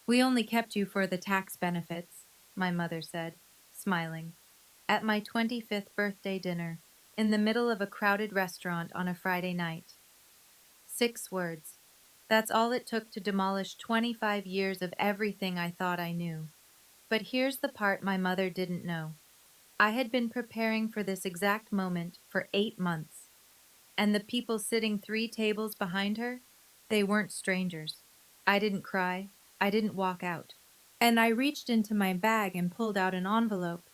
We only kept you for the tax benefits, my mother said, smiling. At my 25th birthday dinner, in the middle of a crowded restaurant on a Friday night. 6 words. That's all it took to demolish 25 years of everything I thought I knew. But here's the part my mother didn't know. I had been preparing for this exact moment for 8 months, and the people sitting 3 tables behind her, they weren't strangers. I didn't cry. I didn't walk out. And I reached into my bag and pulled out an envelope,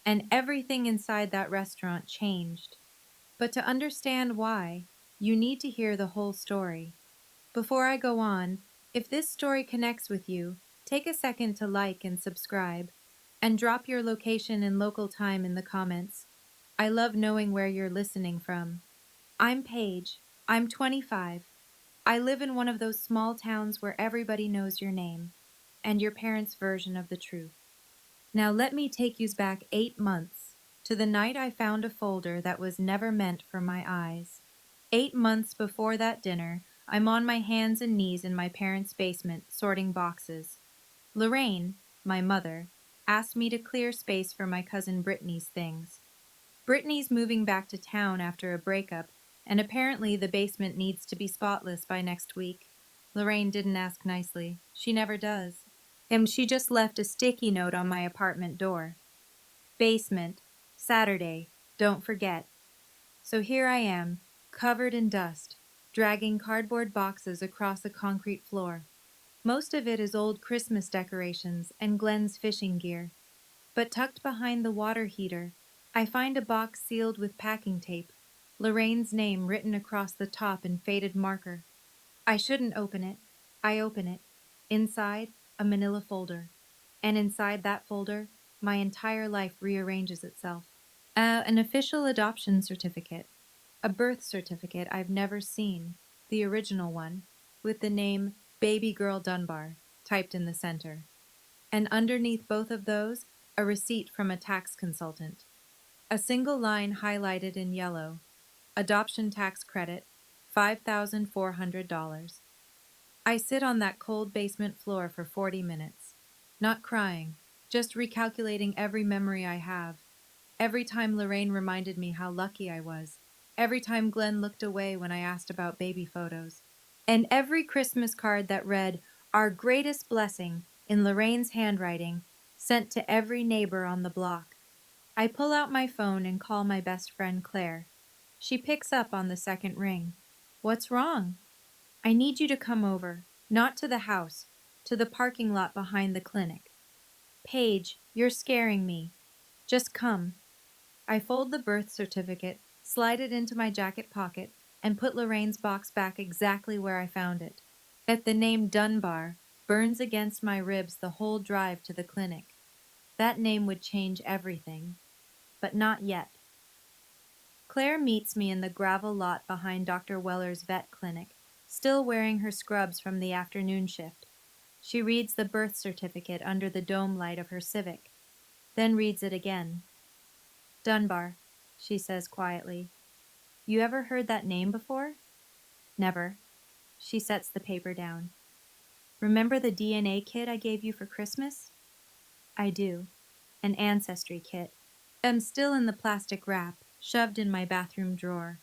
and everything inside that restaurant changed. But to understand why, you need to hear the whole story. Before I go on, if this story connects with you, take a second to like and subscribe, and drop your location and local time in the comments. I love knowing where you're listening from. I'm Paige. I'm 25. I live in one of those small towns where everybody knows your name and your parents' version of the truth. Now let me take you back 8 months to the night I found a folder that was never meant for my eyes. 8 months before that dinner, I'm on my hands and knees in my parents' basement sorting boxes. Lorraine, my mother, asked me to clear space for my cousin Brittany's things. Brittany's moving back to town after a breakup, and apparently the basement needs to be spotless by next week. Lorraine didn't ask nicely. She never does. And she just left a sticky note on my apartment door. Basement, Saturday, don't forget. So here I am, covered in dust, dragging cardboard boxes across a concrete floor. Most of it is old Christmas decorations and Glenn's fishing gear. But tucked behind the water heater, I find a box sealed with packing tape, Lorraine's name written across the top in faded marker. I shouldn't open it. I open it. Inside, a manila folder. And inside that folder, my entire life rearranges itself. An official adoption certificate. A birth certificate I've never seen, the original one, with the name Baby Girl Dunbar typed in the center. And underneath both of those, a receipt from a tax consultant. A single line highlighted in yellow. Adoption tax credit, $5,400. I sit on that cold basement floor for 40 minutes. Not crying, just recalculating every memory I have. Every time Lorraine reminded me how lucky I was. Every time Glenn looked away when I asked about baby photos. And every Christmas card that read, "Our greatest blessing," in Lorraine's handwriting, sent to every neighbor on the block. I pull out my phone and call my best friend Claire. She picks up on the second ring. "What's wrong?" "I need you to come over, not to the house, to the parking lot behind the clinic." "Paige, you're scaring me. Just come." I fold the birth certificate, slide it into my jacket pocket, and put Lorraine's box back exactly where I found it. At the name Dunbar burns against my ribs the whole drive to the clinic. That name would change everything. But not yet. Claire meets me in the gravel lot behind Dr. Weller's vet clinic, still wearing her scrubs from the afternoon shift. She reads the birth certificate under the dome light of her Civic, then reads it again. "Dunbar," she says quietly. "You ever heard that name before?" "Never." She sets the paper down. "Remember the DNA kit I gave you for Christmas?" "I do. An ancestry kit. I'm still in the plastic wrap, shoved in my bathroom drawer.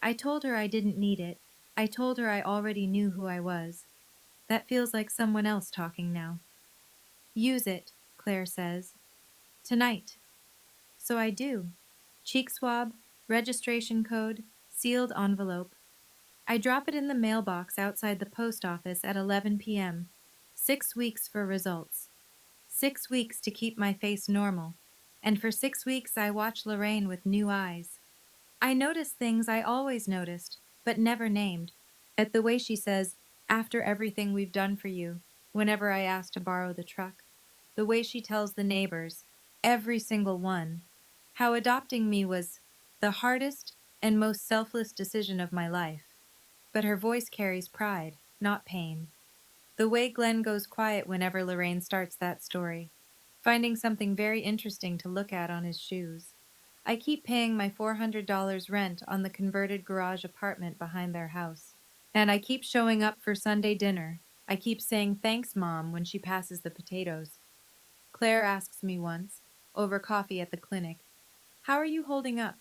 I told her I didn't need it. I told her I already knew who I was. That feels like someone else talking now. "Use it," Claire says. "Tonight." So I do. Cheek swab, registration code, sealed envelope. I drop it in the mailbox outside the post office at 11 p.m. 6 weeks for results. 6 weeks to keep my face normal. And for 6 weeks I watch Lorraine with new eyes. I notice things I always noticed, but never named. At the way she says, "After everything we've done for you," whenever I ask to borrow the truck. The way she tells the neighbors, every single one, how adopting me was the hardest and most selfless decision of my life. But her voice carries pride, not pain. The way Glenn goes quiet whenever Lorraine starts that story, finding something very interesting to look at on his shoes. I keep paying my $400 rent on the converted garage apartment behind their house. And I keep showing up for Sunday dinner, I keep saying thanks, Mom, when she passes the potatoes. Claire asks me once, over coffee at the clinic, "How are you holding up?"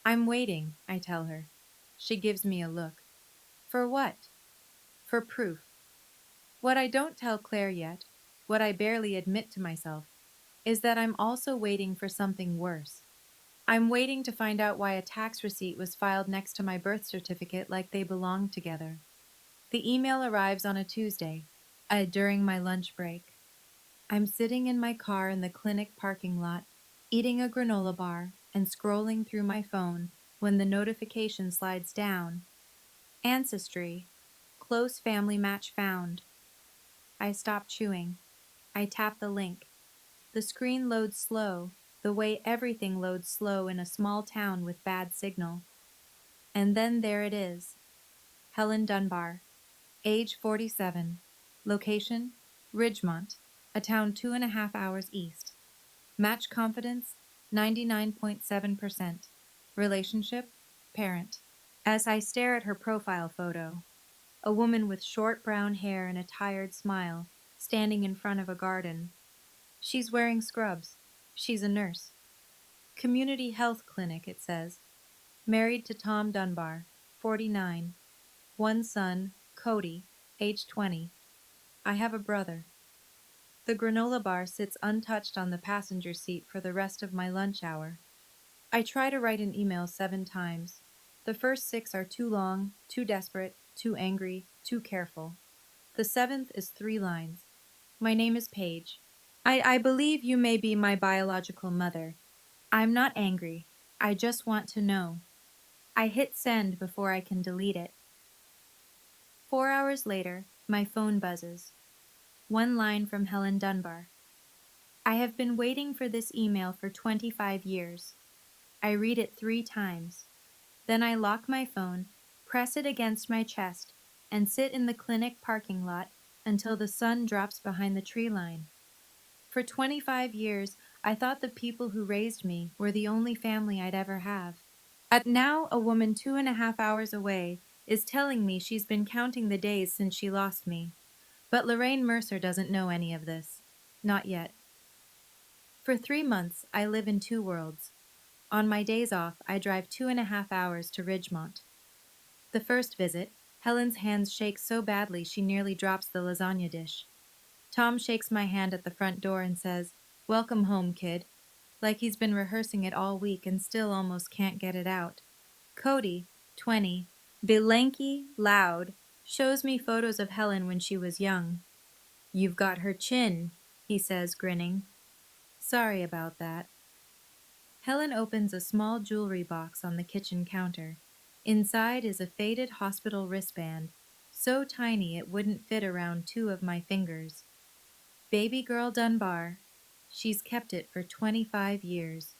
"I'm waiting," I tell her. She gives me a look. For what? For proof. What I don't tell Claire yet, what I barely admit to myself, is that I'm also waiting for something worse. I'm waiting to find out why a tax receipt was filed next to my birth certificate like they belonged together. The email arrives on a Tuesday, during my lunch break. I'm sitting in my car in the clinic parking lot, eating a granola bar and scrolling through my phone when the notification slides down. Ancestry. Close family match found. I stop chewing. I tap the link. The screen loads slow, the way everything loads slow in a small town with bad signal. And then there it is. Helen Dunbar, age 47. Location, Ridgemont, a town 2.5 hours east. Match confidence, 99.7%. Relationship, parent. As I stare at her profile photo, a woman with short brown hair and a tired smile, standing in front of a garden. She's wearing scrubs. She's a nurse. Community Health Clinic, it says. Married to Tom Dunbar, 49. One son, Cody, age 20. I have a brother. The granola bar sits untouched on the passenger seat for the rest of my lunch hour. I try to write an email 7 times. The first 6 are too long, too desperate, too angry, too careful. The 7th is 3 lines. My name is Paige. I believe you may be my biological mother. I'm not angry. I just want to know. I hit send before I can delete it. 4 hours later, my phone buzzes. One line from Helen Dunbar. I have been waiting for this email for 25 years. I read it 3 times. Then I lock my phone, press it against my chest, and sit in the clinic parking lot until the sun drops behind the tree line. For 25 years, I thought the people who raised me were the only family I'd ever have. At now, a woman 2.5 hours away is telling me she's been counting the days since she lost me. But Lorraine Mercer doesn't know any of this. Not yet. For 3 months, I live in two worlds. On my days off, I drive 2.5 hours to Ridgemont. The first visit, Helen's hands shake so badly she nearly drops the lasagna dish. Tom shakes my hand at the front door and says, "Welcome home, kid," like he's been rehearsing it all week and still almost can't get it out. Cody, 20, belanky, loud, shows me photos of Helen when she was young. "You've got her chin," he says, grinning. Sorry about that. Helen opens a small jewelry box on the kitchen counter. Inside is a faded hospital wristband, so tiny it wouldn't fit around 2 of my fingers. Baby girl Dunbar. She's kept it for 25 years.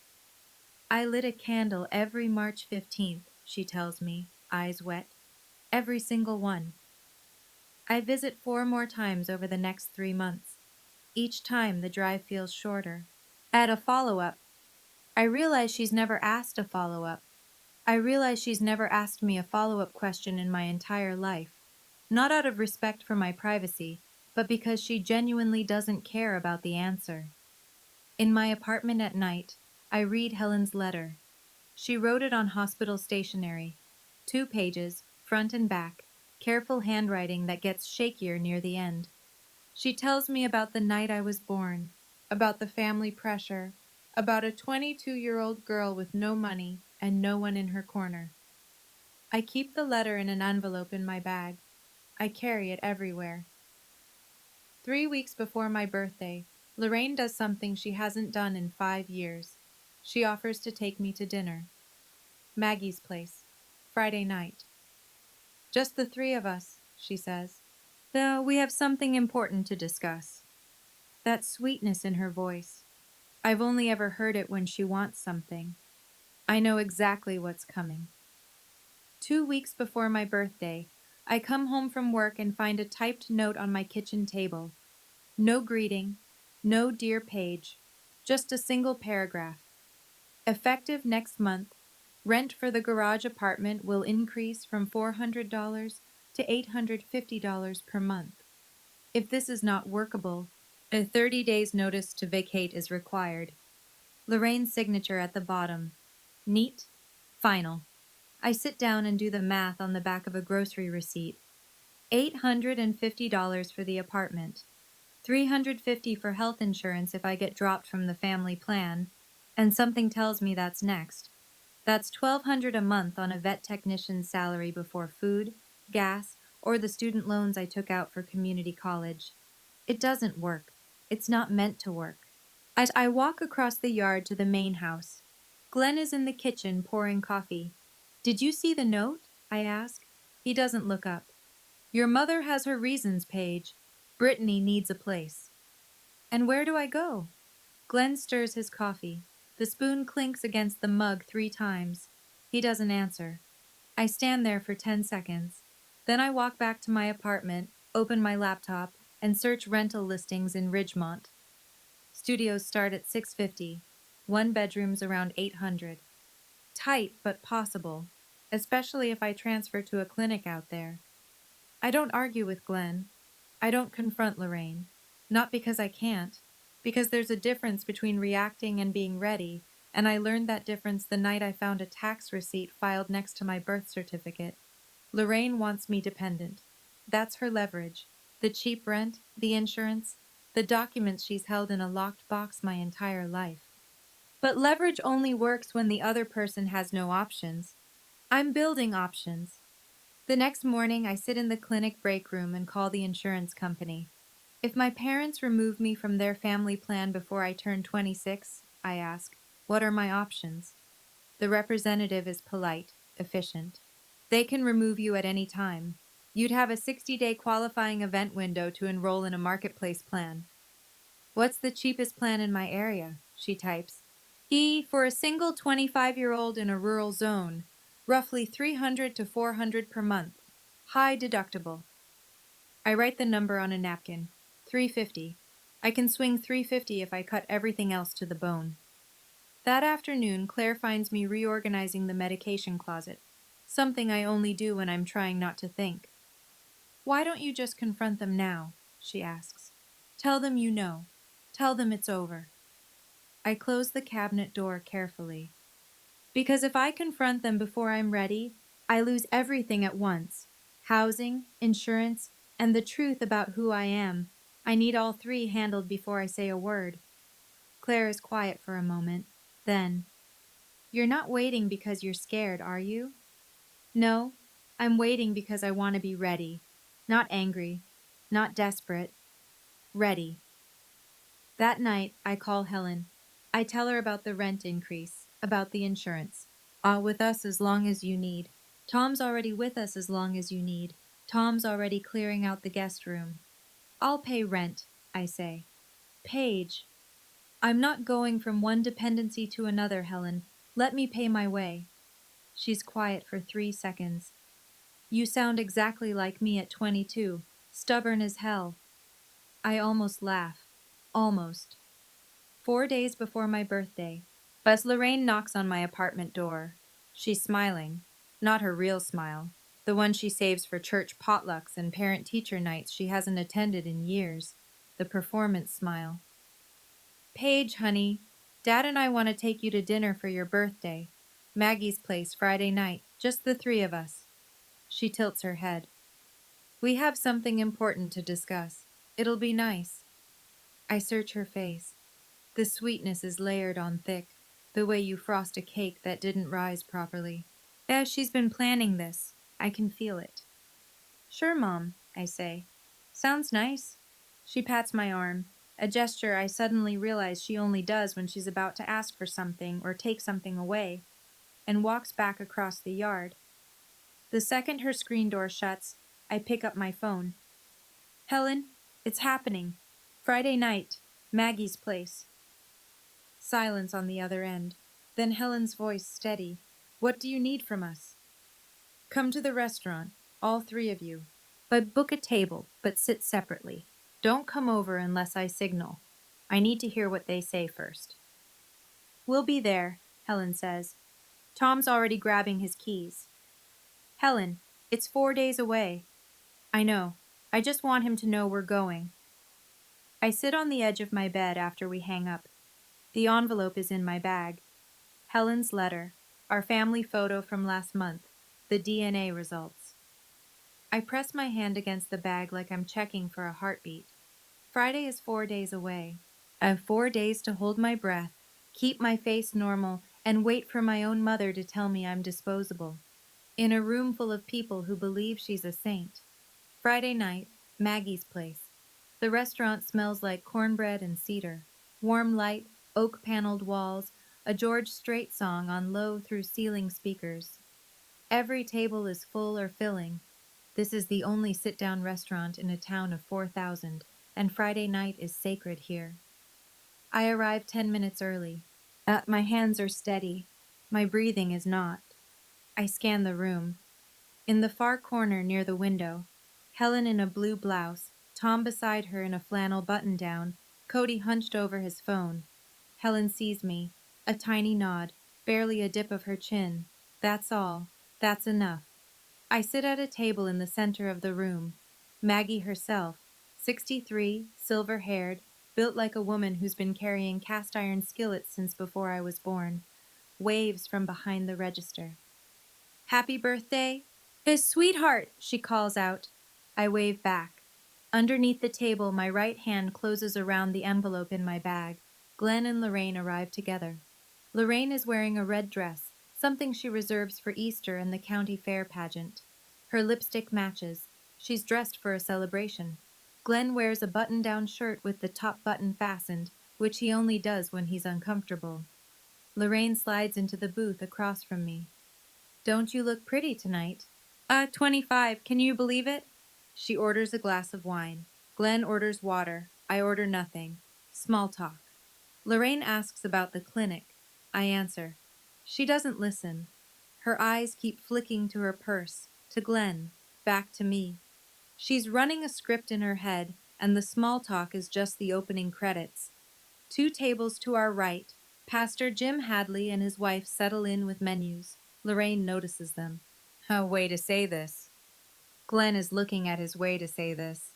I lit a candle every March 15th, she tells me, eyes wet. Every single one. I visit 4 more times over the next 3 months. Each time the drive feels shorter. Add a follow-up. I realize she's never asked a follow-up. I realize she's never asked me a follow-up question in my entire life. Not out of respect for my privacy, but because she genuinely doesn't care about the answer. In my apartment at night, I read Helen's letter. She wrote it on hospital stationery. 2 pages, front and back, careful handwriting that gets shakier near the end. She tells me about the night I was born, about the family pressure, about a 22-year-old girl with no money and no one in her corner. I keep the letter in an envelope in my bag. I carry it everywhere. 3 weeks before my birthday, Lorraine does something she hasn't done in 5 years. She offers to take me to dinner. Maggie's place. Friday night. "Just the 3 of us," she says. "Though we have something important to discuss." That sweetness in her voice. I've only ever heard it when she wants something. I know exactly what's coming. 2 weeks before my birthday, I come home from work and find a typed note on my kitchen table. No greeting, no dear Paige, just a single paragraph. Effective next month, rent for the garage apartment will increase from $400 to $850 per month. If this is not workable, a 30 days notice to vacate is required. Lorraine's signature at the bottom. Neat. Final. I sit down and do the math on the back of a grocery receipt. $850 for the apartment. $350 for health insurance if I get dropped from the family plan, and something tells me that's next. That's $1,200 a month on a vet technician's salary before food, gas, or the student loans I took out for community college. It doesn't work. It's not meant to work. As I walk across the yard to the main house, Glenn is in the kitchen pouring coffee. Did you see the note? I ask. He doesn't look up. Your mother has her reasons, Paige. Brittany needs a place. And where do I go? Glenn stirs his coffee. The spoon clinks against the mug 3 times. He doesn't answer. I stand there for 10 seconds. Then I walk back to my apartment, open my laptop, and search rental listings in Ridgemont. Studios start at $650. 1 bedroom's around $800. Tight, but possible, especially if I transfer to a clinic out there. I don't argue with Glenn. I don't confront Lorraine. Not because I can't, because there's a difference between reacting and being ready, and I learned that difference the night I found a tax receipt filed next to my birth certificate. Lorraine wants me dependent. That's her leverage. The cheap rent, the insurance, the documents she's held in a locked box my entire life. But leverage only works when the other person has no options. I'm building options. The next morning, I sit in the clinic break room and call the insurance company. If my parents remove me from their family plan before I turn 26, I ask, what are my options? The representative is polite, efficient. They can remove you at any time. You'd have a 60-day qualifying event window to enroll in a marketplace plan. What's the cheapest plan in my area? She types. For a single 25-year-old in a rural zone, roughly $300 to $400 per month. High deductible. I write the number on a napkin. $350. I can swing $350 if I cut everything else to the bone. That afternoon, Claire finds me reorganizing the medication closet, something I only do when I'm trying not to think. Why don't you just confront them now? She asks. Tell them you know. Tell them it's over. I close the cabinet door carefully. Because if I confront them before I'm ready, I lose everything at once. Housing, insurance, and the truth about who I am. I need all 3 handled before I say a word. Claire is quiet for a moment. Then, you're not waiting because you're scared, are you? No, I'm waiting because I want to be ready. Not angry, not desperate. Ready. That night, I call Helen. I tell her about the rent increase, about the insurance. With us as long as you need. Tom's already with us as long as you need. Tom's already clearing out the guest room. I'll pay rent, I say. Paige. I'm not going from one dependency to another, Helen. Let me pay my way. She's quiet for 3 seconds. You sound exactly like me at 22, stubborn as hell. I almost laugh. Almost. 4 days before my birthday, Buzz Lorraine knocks on my apartment door. She's smiling. Not her real smile. The one she saves for church potlucks and parent-teacher nights she hasn't attended in years. The performance smile. Paige, honey, Dad and I want to take you to dinner for your birthday. Maggie's place Friday night, just the 3 of us. She tilts her head. We have something important to discuss. It'll be nice. I search her face. The sweetness is layered on thick, the way you frost a cake that didn't rise properly. She's been planning this. I can feel it. Sure, Mom, I say. Sounds nice. She pats my arm, a gesture I suddenly realize she only does when she's about to ask for something or take something away, and walks back across the yard. The second her screen door shuts, I pick up my phone. Helen, it's happening. Friday night, Maggie's place. Silence on the other end. Then Helen's voice steady. What do you need from us? Come to the restaurant, all 3 of you. But book a table, but sit separately. Don't come over unless I signal. I need to hear what they say first. We'll be there, Helen says. Tom's already grabbing his keys. Helen, it's 4 days away. I know. I just want him to know we're going. I sit on the edge of my bed after we hang up. The envelope is in my bag. Helen's letter, our family photo from last month, the DNA results. I press my hand against the bag like I'm checking for a heartbeat. Friday is 4 days away. I have 4 days to hold my breath, keep my face normal, and wait for my own mother to tell me I'm disposable. In a room full of people who believe she's a saint. Friday night, Maggie's place. The restaurant smells like cornbread and cedar. Warm light, oak-paneled walls, a George Strait song on low through ceiling speakers. Every table is full or filling. This is the only sit-down restaurant in a town of 4,000, and Friday night is sacred here. I arrive 10 minutes early. My hands are steady. My breathing is not. I scan the room. In the far corner near the window, Helen in a blue blouse, Tom beside her in a flannel button-down, Cody hunched over his phone. Helen sees me. A tiny nod, barely a dip of her chin. That's all. That's enough. I sit at a table in the center of the room. Maggie herself, 63, silver-haired, built like a woman who's been carrying cast-iron skillets since before I was born, waves from behind the register. Happy birthday? His sweetheart, she calls out. I wave back. Underneath the table, my right hand closes around the envelope in my bag. Glenn and Lorraine arrive together. Lorraine is wearing a red dress, something she reserves for Easter and the county fair pageant. Her lipstick matches. She's dressed for a celebration. Glenn wears a button-down shirt with the top button fastened, which he only does when he's uncomfortable. Lorraine slides into the booth across from me. Don't you look pretty tonight? 25, can you believe it? She orders a glass of wine. Glenn orders water. I order nothing. Small talk. Lorraine asks about the clinic. I answer. She doesn't listen. Her eyes keep flicking to her purse, to Glenn, back to me. She's running a script in her head, and the small talk is just the opening credits. 2 tables to our right, Pastor Jim Hadley and his wife settle in with menus. Lorraine notices them. A way to say this. Glenn is looking at his way to say this.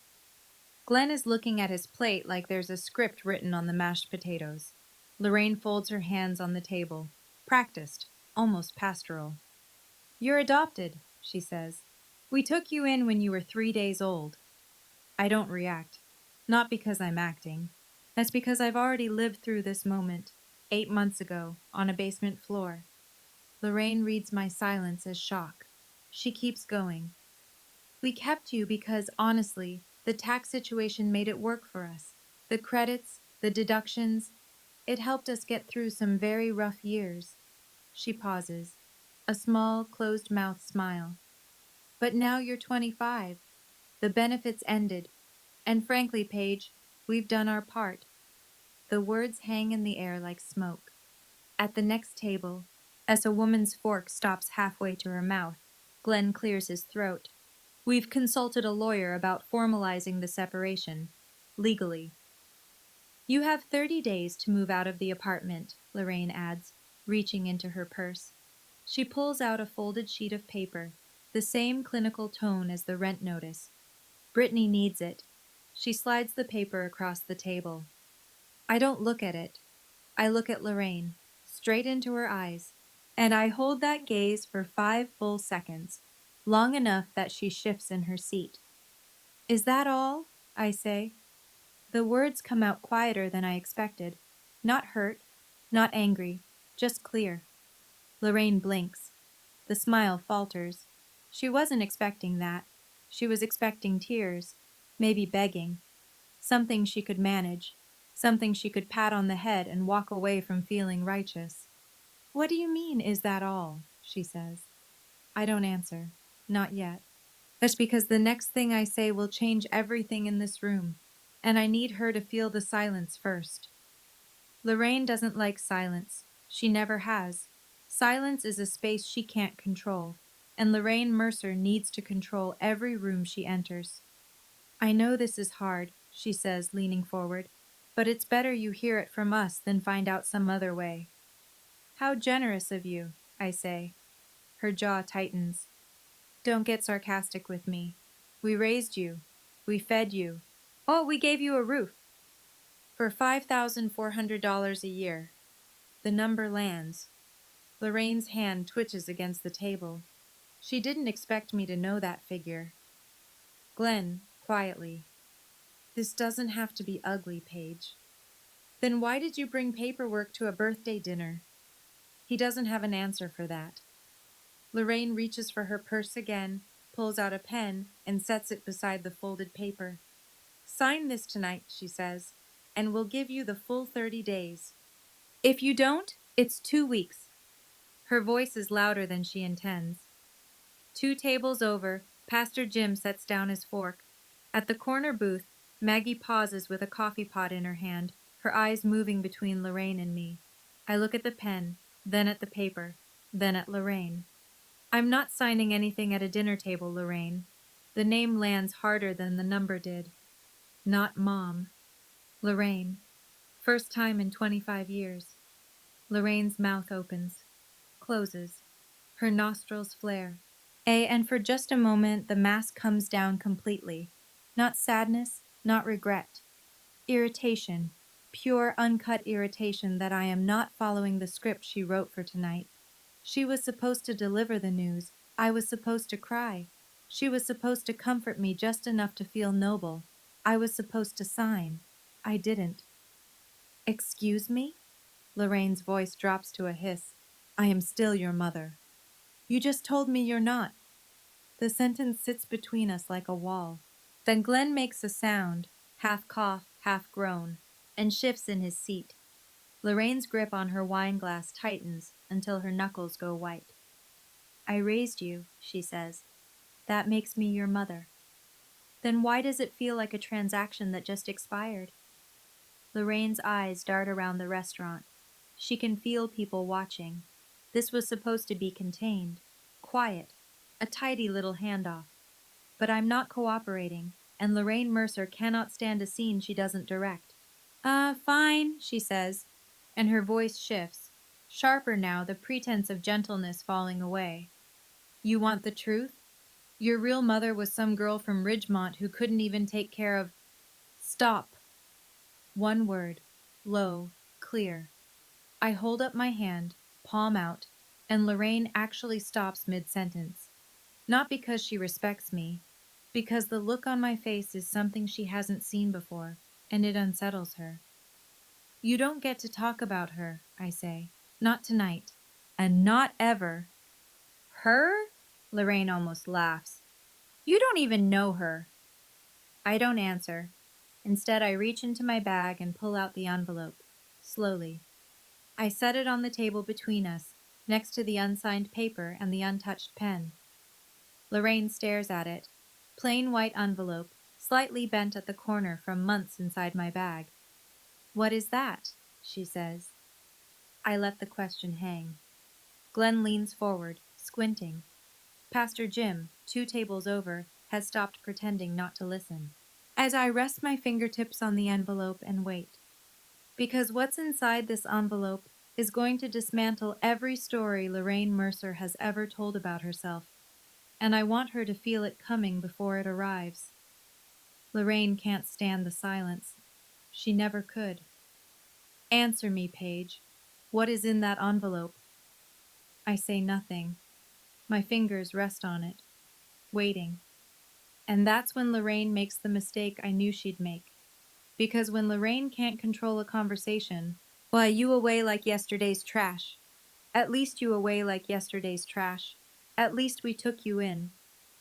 Glenn is looking at his plate like there's a script written on the mashed potatoes. Lorraine folds her hands on the table. Practiced, almost pastoral. You're adopted, she says. We took you in when you were 3 days old. I don't react. Not because I'm acting. That's because I've already lived through this moment, 8 months ago, on a basement floor. Lorraine reads my silence as shock. She keeps going. We kept you because, honestly, the tax situation made it work for us. The credits, the deductions, it helped us get through some very rough years. She pauses. A small, closed-mouth smile. But now you're 25. The benefits ended. And frankly, Paige, we've done our part. The words hang in the air like smoke. At the next table, as a woman's fork stops halfway to her mouth, Glenn clears his throat. We've consulted a lawyer about formalizing the separation, legally. You have 30 days to move out of the apartment, Lorraine adds, reaching into her purse. She pulls out a folded sheet of paper, the same clinical tone as the rent notice. Brittany needs it. She slides the paper across the table. I don't look at it. I look at Lorraine, straight into her eyes, and I hold that gaze for 5 full seconds, long enough that she shifts in her seat. Is that all? I say. The words come out quieter than I expected. Not hurt, not angry, just clear. Lorraine blinks. The smile falters. She wasn't expecting that. She was expecting tears, maybe begging. Something she could manage. Something she could pat on the head and walk away from feeling righteous. What do you mean, is that all? She says. I don't answer. Not yet. That's because the next thing I say will change everything in this room, and I need her to feel the silence first. Lorraine doesn't like silence. She never has. Silence is a space she can't control, and Lorraine Mercer needs to control every room she enters. I know this is hard, she says, leaning forward, but it's better you hear it from us than find out some other way. How generous of you, I say. Her jaw tightens. Don't get sarcastic with me. We raised you. We fed you. Oh, we gave you a roof. For $5,400 a year. The number lands. Lorraine's hand twitches against the table. She didn't expect me to know that figure. Glenn, quietly. This doesn't have to be ugly, Paige. Then why did you bring paperwork to a birthday dinner? He doesn't have an answer for that. Lorraine reaches for her purse again, pulls out a pen, and sets it beside the folded paper. Sign this tonight, she says, and we'll give you the full 30 days. If you don't, it's 2 weeks. Her voice is louder than she intends. 2 tables over, Pastor Jim sets down his fork. At the corner booth, Maggie pauses with a coffee pot in her hand, her eyes moving between Lorraine and me. I look at the pen, then at the paper, then at Lorraine. I'm not signing anything at a dinner table, Lorraine. The name lands harder than the number did. Not Mom. Lorraine. First time in 25 years. Lorraine's mouth opens, closes. Her nostrils flare. And for just a moment, the mask comes down completely. Not sadness, not regret. Irritation. Pure, uncut irritation that I am not following the script she wrote for tonight. She was supposed to deliver the news. I was supposed to cry. She was supposed to comfort me just enough to feel noble. I was supposed to sign. I didn't. Excuse me? Lorraine's voice drops to a hiss. I am still your mother. You just told me you're not. The sentence sits between us like a wall. Then Glenn makes a sound, half cough, half groan, and shifts in his seat. Lorraine's grip on her wine glass tightens until her knuckles go white. I raised you, she says. That makes me your mother. Then why does it feel like a transaction that just expired? Lorraine's eyes dart around the restaurant. She can feel people watching. This was supposed to be contained, quiet, a tidy little handoff. But I'm not cooperating, and Lorraine Mercer cannot stand a scene she doesn't direct. Fine, she says, and her voice shifts, sharper now, the pretense of gentleness falling away. You want the truth? Your real mother was some girl from Ridgemont who couldn't even take care of... Stop. One word, low, clear. I hold up my hand, palm out, and Lorraine actually stops mid-sentence. Not because she respects me, because the look on my face is something she hasn't seen before, and it unsettles her. You don't get to talk about her, I say. Not tonight. And not ever. Her? Lorraine almost laughs. You don't even know her. I don't answer. Instead, I reach into my bag and pull out the envelope, slowly. I set it on the table between us, next to the unsigned paper and the untouched pen. Lorraine stares at it. Plain white envelope, slightly bent at the corner from months inside my bag. What is that? She says. I let the question hang. Glenn leans forward, squinting. Pastor Jim, 2 tables over, has stopped pretending not to listen. As I rest my fingertips on the envelope and wait. Because what's inside this envelope is going to dismantle every story Lorraine Mercer has ever told about herself, and I want her to feel it coming before it arrives. Lorraine can't stand the silence. She never could. Answer me, Paige. What is in that envelope? I say nothing. My fingers rest on it, waiting. And that's when Lorraine makes the mistake I knew she'd make. Because when Lorraine can't control a conversation, why, you away like yesterday's trash. At least you away like yesterday's trash. At least we took you in.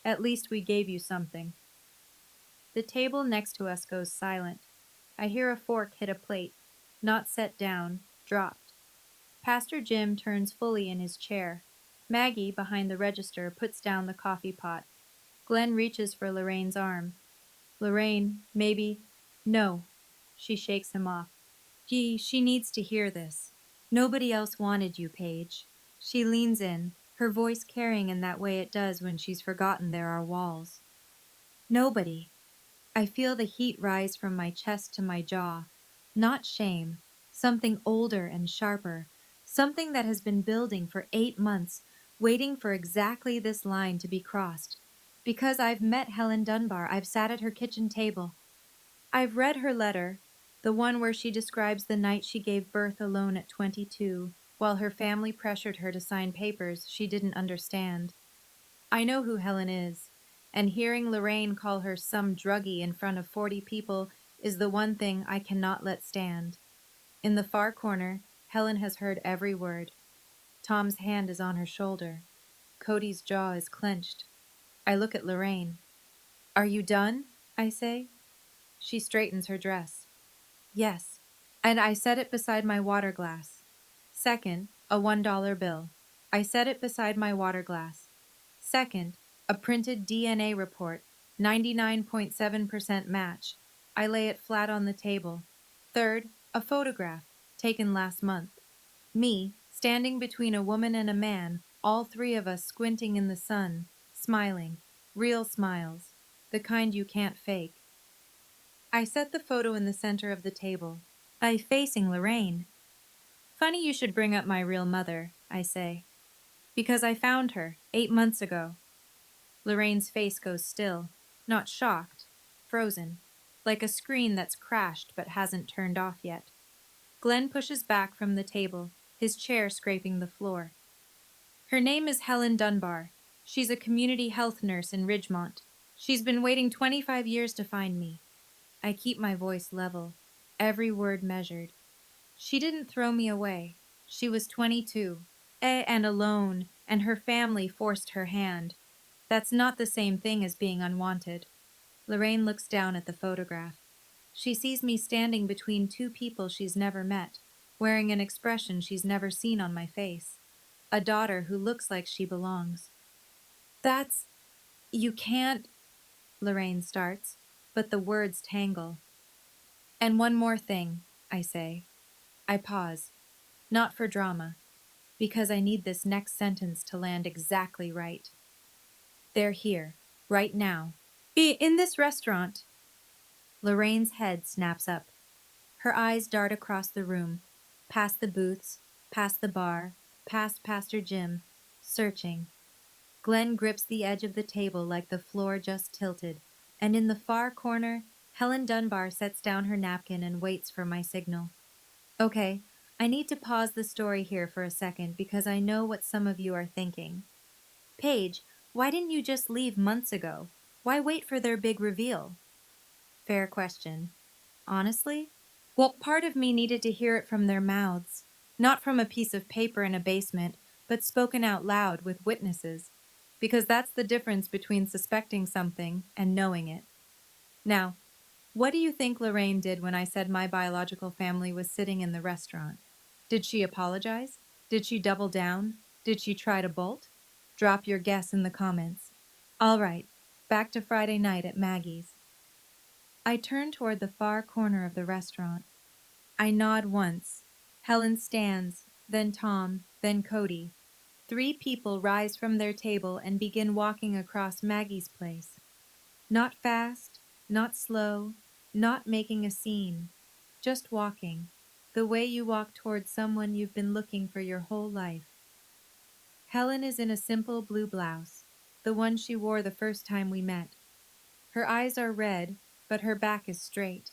At least we gave you something. The table next to us goes silent. I hear a fork hit a plate, not set down, dropped. Pastor Jim turns fully in his chair. Maggie, behind the register, puts down the coffee pot. Glenn reaches for Lorraine's arm. Lorraine, maybe... No. She shakes him off. She needs to hear this. Nobody else wanted you, Paige. She leans in, her voice carrying in that way it does when she's forgotten there are walls. Nobody. I feel the heat rise from my chest to my jaw. Not shame. Something older and sharper. Something that has been building for 8 months, waiting for exactly this line to be crossed. Because I've met Helen Dunbar. I've sat at her kitchen table. I've read her letter, the one where she describes the night she gave birth alone at 22, while her family pressured her to sign papers she didn't understand. I know who Helen is, and hearing Lorraine call her some druggie in front of 40 people is the one thing I cannot let stand. In the far corner, Helen has heard every word. Tom's hand is on her shoulder. Cody's jaw is clenched. I look at Lorraine. Are you done? I say. She straightens her dress. Yes. And I set it beside my water glass. Second, a $1 bill. I set it beside my water glass. Second, a printed DNA report, 99.7% match. I lay it flat on the table. Third, a photograph, taken last month. Me, standing between a woman and a man, all three of us squinting in the sun, smiling. Real smiles. The kind you can't fake. I set the photo in the center of the table. I facing Lorraine. Funny you should bring up my real mother, I say. Because I found her 8 months ago. Lorraine's face goes still, not shocked, frozen, like a screen that's crashed but hasn't turned off yet. Glenn pushes back from the table, his chair scraping the floor. Her name is Helen Dunbar. She's a community health nurse in Ridgemont. She's been waiting 25 years to find me. I keep my voice level, every word measured. She didn't throw me away. She was 22, and alone, and her family forced her hand. That's not the same thing as being unwanted. Lorraine looks down at the photograph. She sees me standing between two people she's never met, wearing an expression she's never seen on my face. A daughter who looks like she belongs. That's... You can't... Lorraine starts, but the words tangle. And one more thing, I say. I pause. Not for drama, because I need this next sentence to land exactly right. They're here, right now. In this restaurant. Lorraine's head snaps up. Her eyes dart across the room, past the booths, past the bar, past Pastor Jim, searching. Glenn grips the edge of the table like the floor just tilted, and in the far corner, Helen Dunbar sets down her napkin and waits for my signal. Okay, I need to pause the story here for a second because I know what some of you are thinking. Paige, why didn't you just leave months ago? Why wait for their big reveal? Fair question. Honestly? Well, part of me needed to hear it from their mouths. Not from a piece of paper in a basement, but spoken out loud with witnesses. Because that's the difference between suspecting something and knowing it. Now, what do you think Lorraine did when I said my biological family was sitting in the restaurant? Did she apologize? Did she double down? Did she try to bolt? Drop your guess in the comments. All right, back to Friday night at Maggie's. I turn toward the far corner of the restaurant. I nod once. Helen stands, then Tom, then Cody. 3 people rise from their table and begin walking across Maggie's place. Not fast, not slow, not making a scene. Just walking, the way you walk towards someone you've been looking for your whole life. Helen is in a simple blue blouse, the one she wore the first time we met. Her eyes are red, but her back is straight.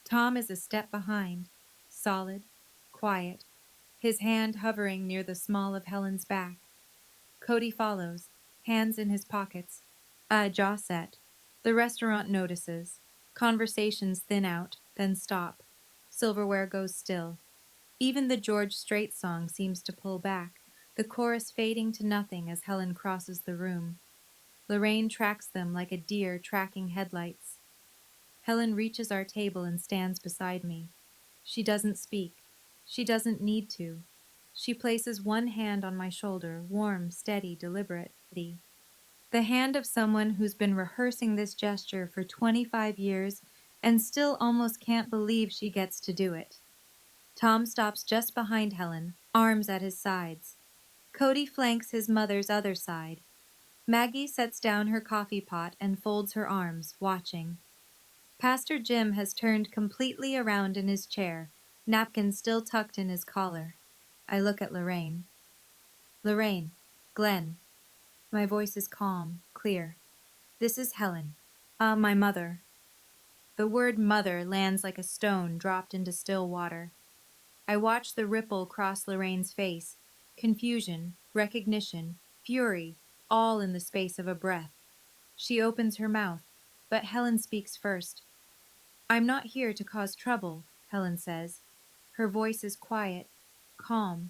Tom is a step behind, solid, quiet, his hand hovering near the small of Helen's back. Cody follows, hands in his pockets, jaw set. The restaurant notices. Conversations thin out, then stop. Silverware goes still. Even the George Strait song seems to pull back, the chorus fading to nothing as Helen crosses the room. Lorraine tracks them like a deer tracking headlights. Helen reaches our table and stands beside me. She doesn't speak. She doesn't need to. She places one hand on my shoulder, warm, steady, deliberate. The hand of someone who's been rehearsing this gesture for 25 years and still almost can't believe she gets to do it. Tom stops just behind Helen, arms at his sides. Cody flanks his mother's other side. Maggie sets down her coffee pot and folds her arms, watching. Pastor Jim has turned completely around in his chair, napkin still tucked in his collar. I look at Lorraine. Lorraine, Glenn. My voice is calm, clear. This is Helen. My mother. The word mother lands like a stone dropped into still water. I watch the ripple cross Lorraine's face. Confusion, recognition, fury, all in the space of a breath. She opens her mouth, but Helen speaks first. I'm not here to cause trouble, Helen says. Her voice is quiet, calm,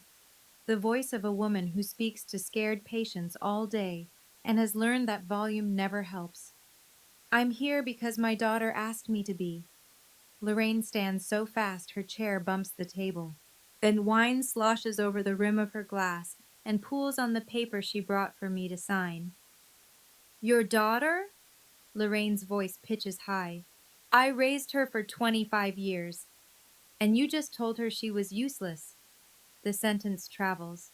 the voice of a woman who speaks to scared patients all day and has learned that volume never helps. I'm here because my daughter asked me to be. Lorraine stands so fast her chair bumps the table. Then wine sloshes over the rim of her glass and pools on the paper she brought for me to sign. Your daughter? Lorraine's voice pitches high. I raised her for 25 years. And you just told her she was useless. The sentence travels.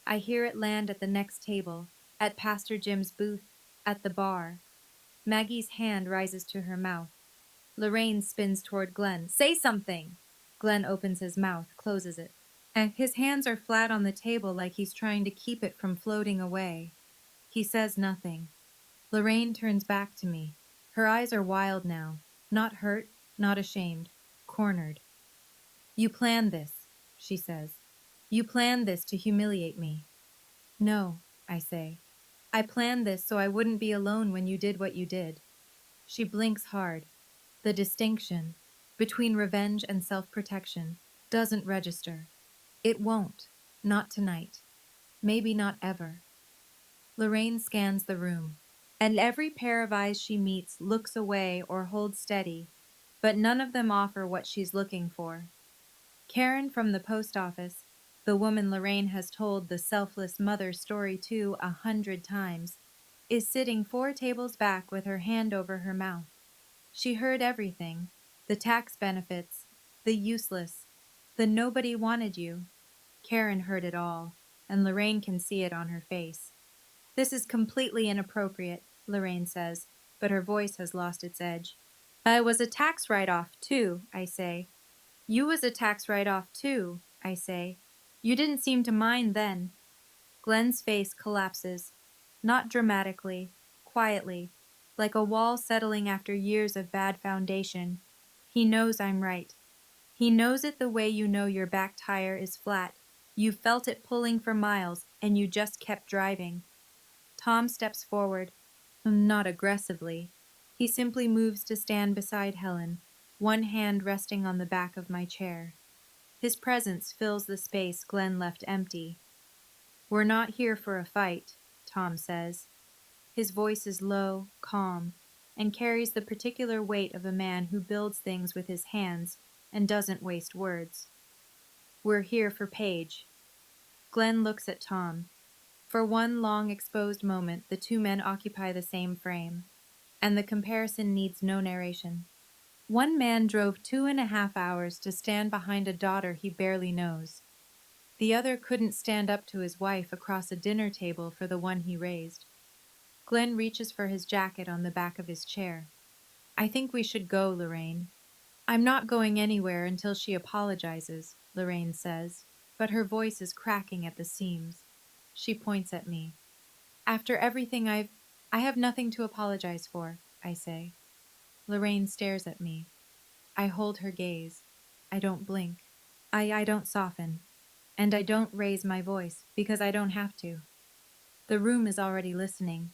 I hear it land at the next table, at Pastor Jim's booth, at the bar. Maggie's hand rises to her mouth. Lorraine spins toward Glenn. Say something! Glenn opens his mouth, closes it. And his hands are flat on the table like he's trying to keep it from floating away. He says nothing. Lorraine turns back to me. Her eyes are wild now. Not hurt, not ashamed. Cornered. You planned this, she says. You planned this to humiliate me. No, I say. I planned this so I wouldn't be alone when you did what you did. She blinks hard. The distinction between revenge and self-protection doesn't register. It won't. Not tonight. Maybe not ever. Lorraine scans the room, and every pair of eyes she meets looks away or holds steady, but none of them offer what she's looking for. Karen from the post office, the woman Lorraine has told the selfless mother story to 100 times, is sitting 4 tables back with her hand over her mouth. She heard everything, the tax benefits, the useless, the nobody wanted you. Karen heard it all, and Lorraine can see it on her face. This is completely inappropriate, Lorraine says, but her voice has lost its edge. I was a tax write-off, too, I say. You was a tax write-off, too, I say. You didn't seem to mind then. Glenn's face collapses, not dramatically, quietly, like a wall settling after years of bad foundation. He knows I'm right. He knows it the way you know your back tire is flat. You felt it pulling for miles, and you just kept driving. Tom steps forward, not aggressively. He simply moves to stand beside Helen, one hand resting on the back of my chair. His presence fills the space Glenn left empty. We're not here for a fight, Tom says. His voice is low, calm, and carries the particular weight of a man who builds things with his hands and doesn't waste words. We're here for Paige. Glenn looks at Tom. For one long exposed moment, the two men occupy the same frame, and the comparison needs no narration. One man drove 2.5 hours to stand behind a daughter he barely knows. The other couldn't stand up to his wife across a dinner table for the one he raised. Glenn reaches for his jacket on the back of his chair. I think we should go, Lorraine. I'm not going anywhere until she apologizes, Lorraine says, but her voice is cracking at the seams. She points at me. After everything I have nothing to apologize for, I say. Lorraine stares at me. I hold her gaze. I don't blink. I don't soften. And I don't raise my voice, because I don't have to. The room is already listening.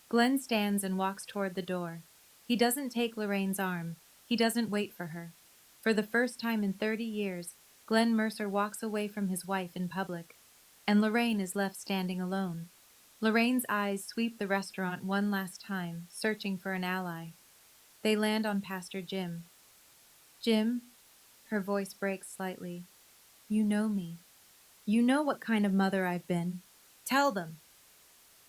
Glenn stands and walks toward the door. He doesn't take Lorraine's arm. He doesn't wait for her. For the first time in 30 years, Glenn Mercer walks away from his wife in public, and Lorraine is left standing alone. Lorraine's eyes sweep the restaurant one last time, searching for an ally. They land on Pastor Jim. Jim, her voice breaks slightly. You know me. You know what kind of mother I've been. Tell them.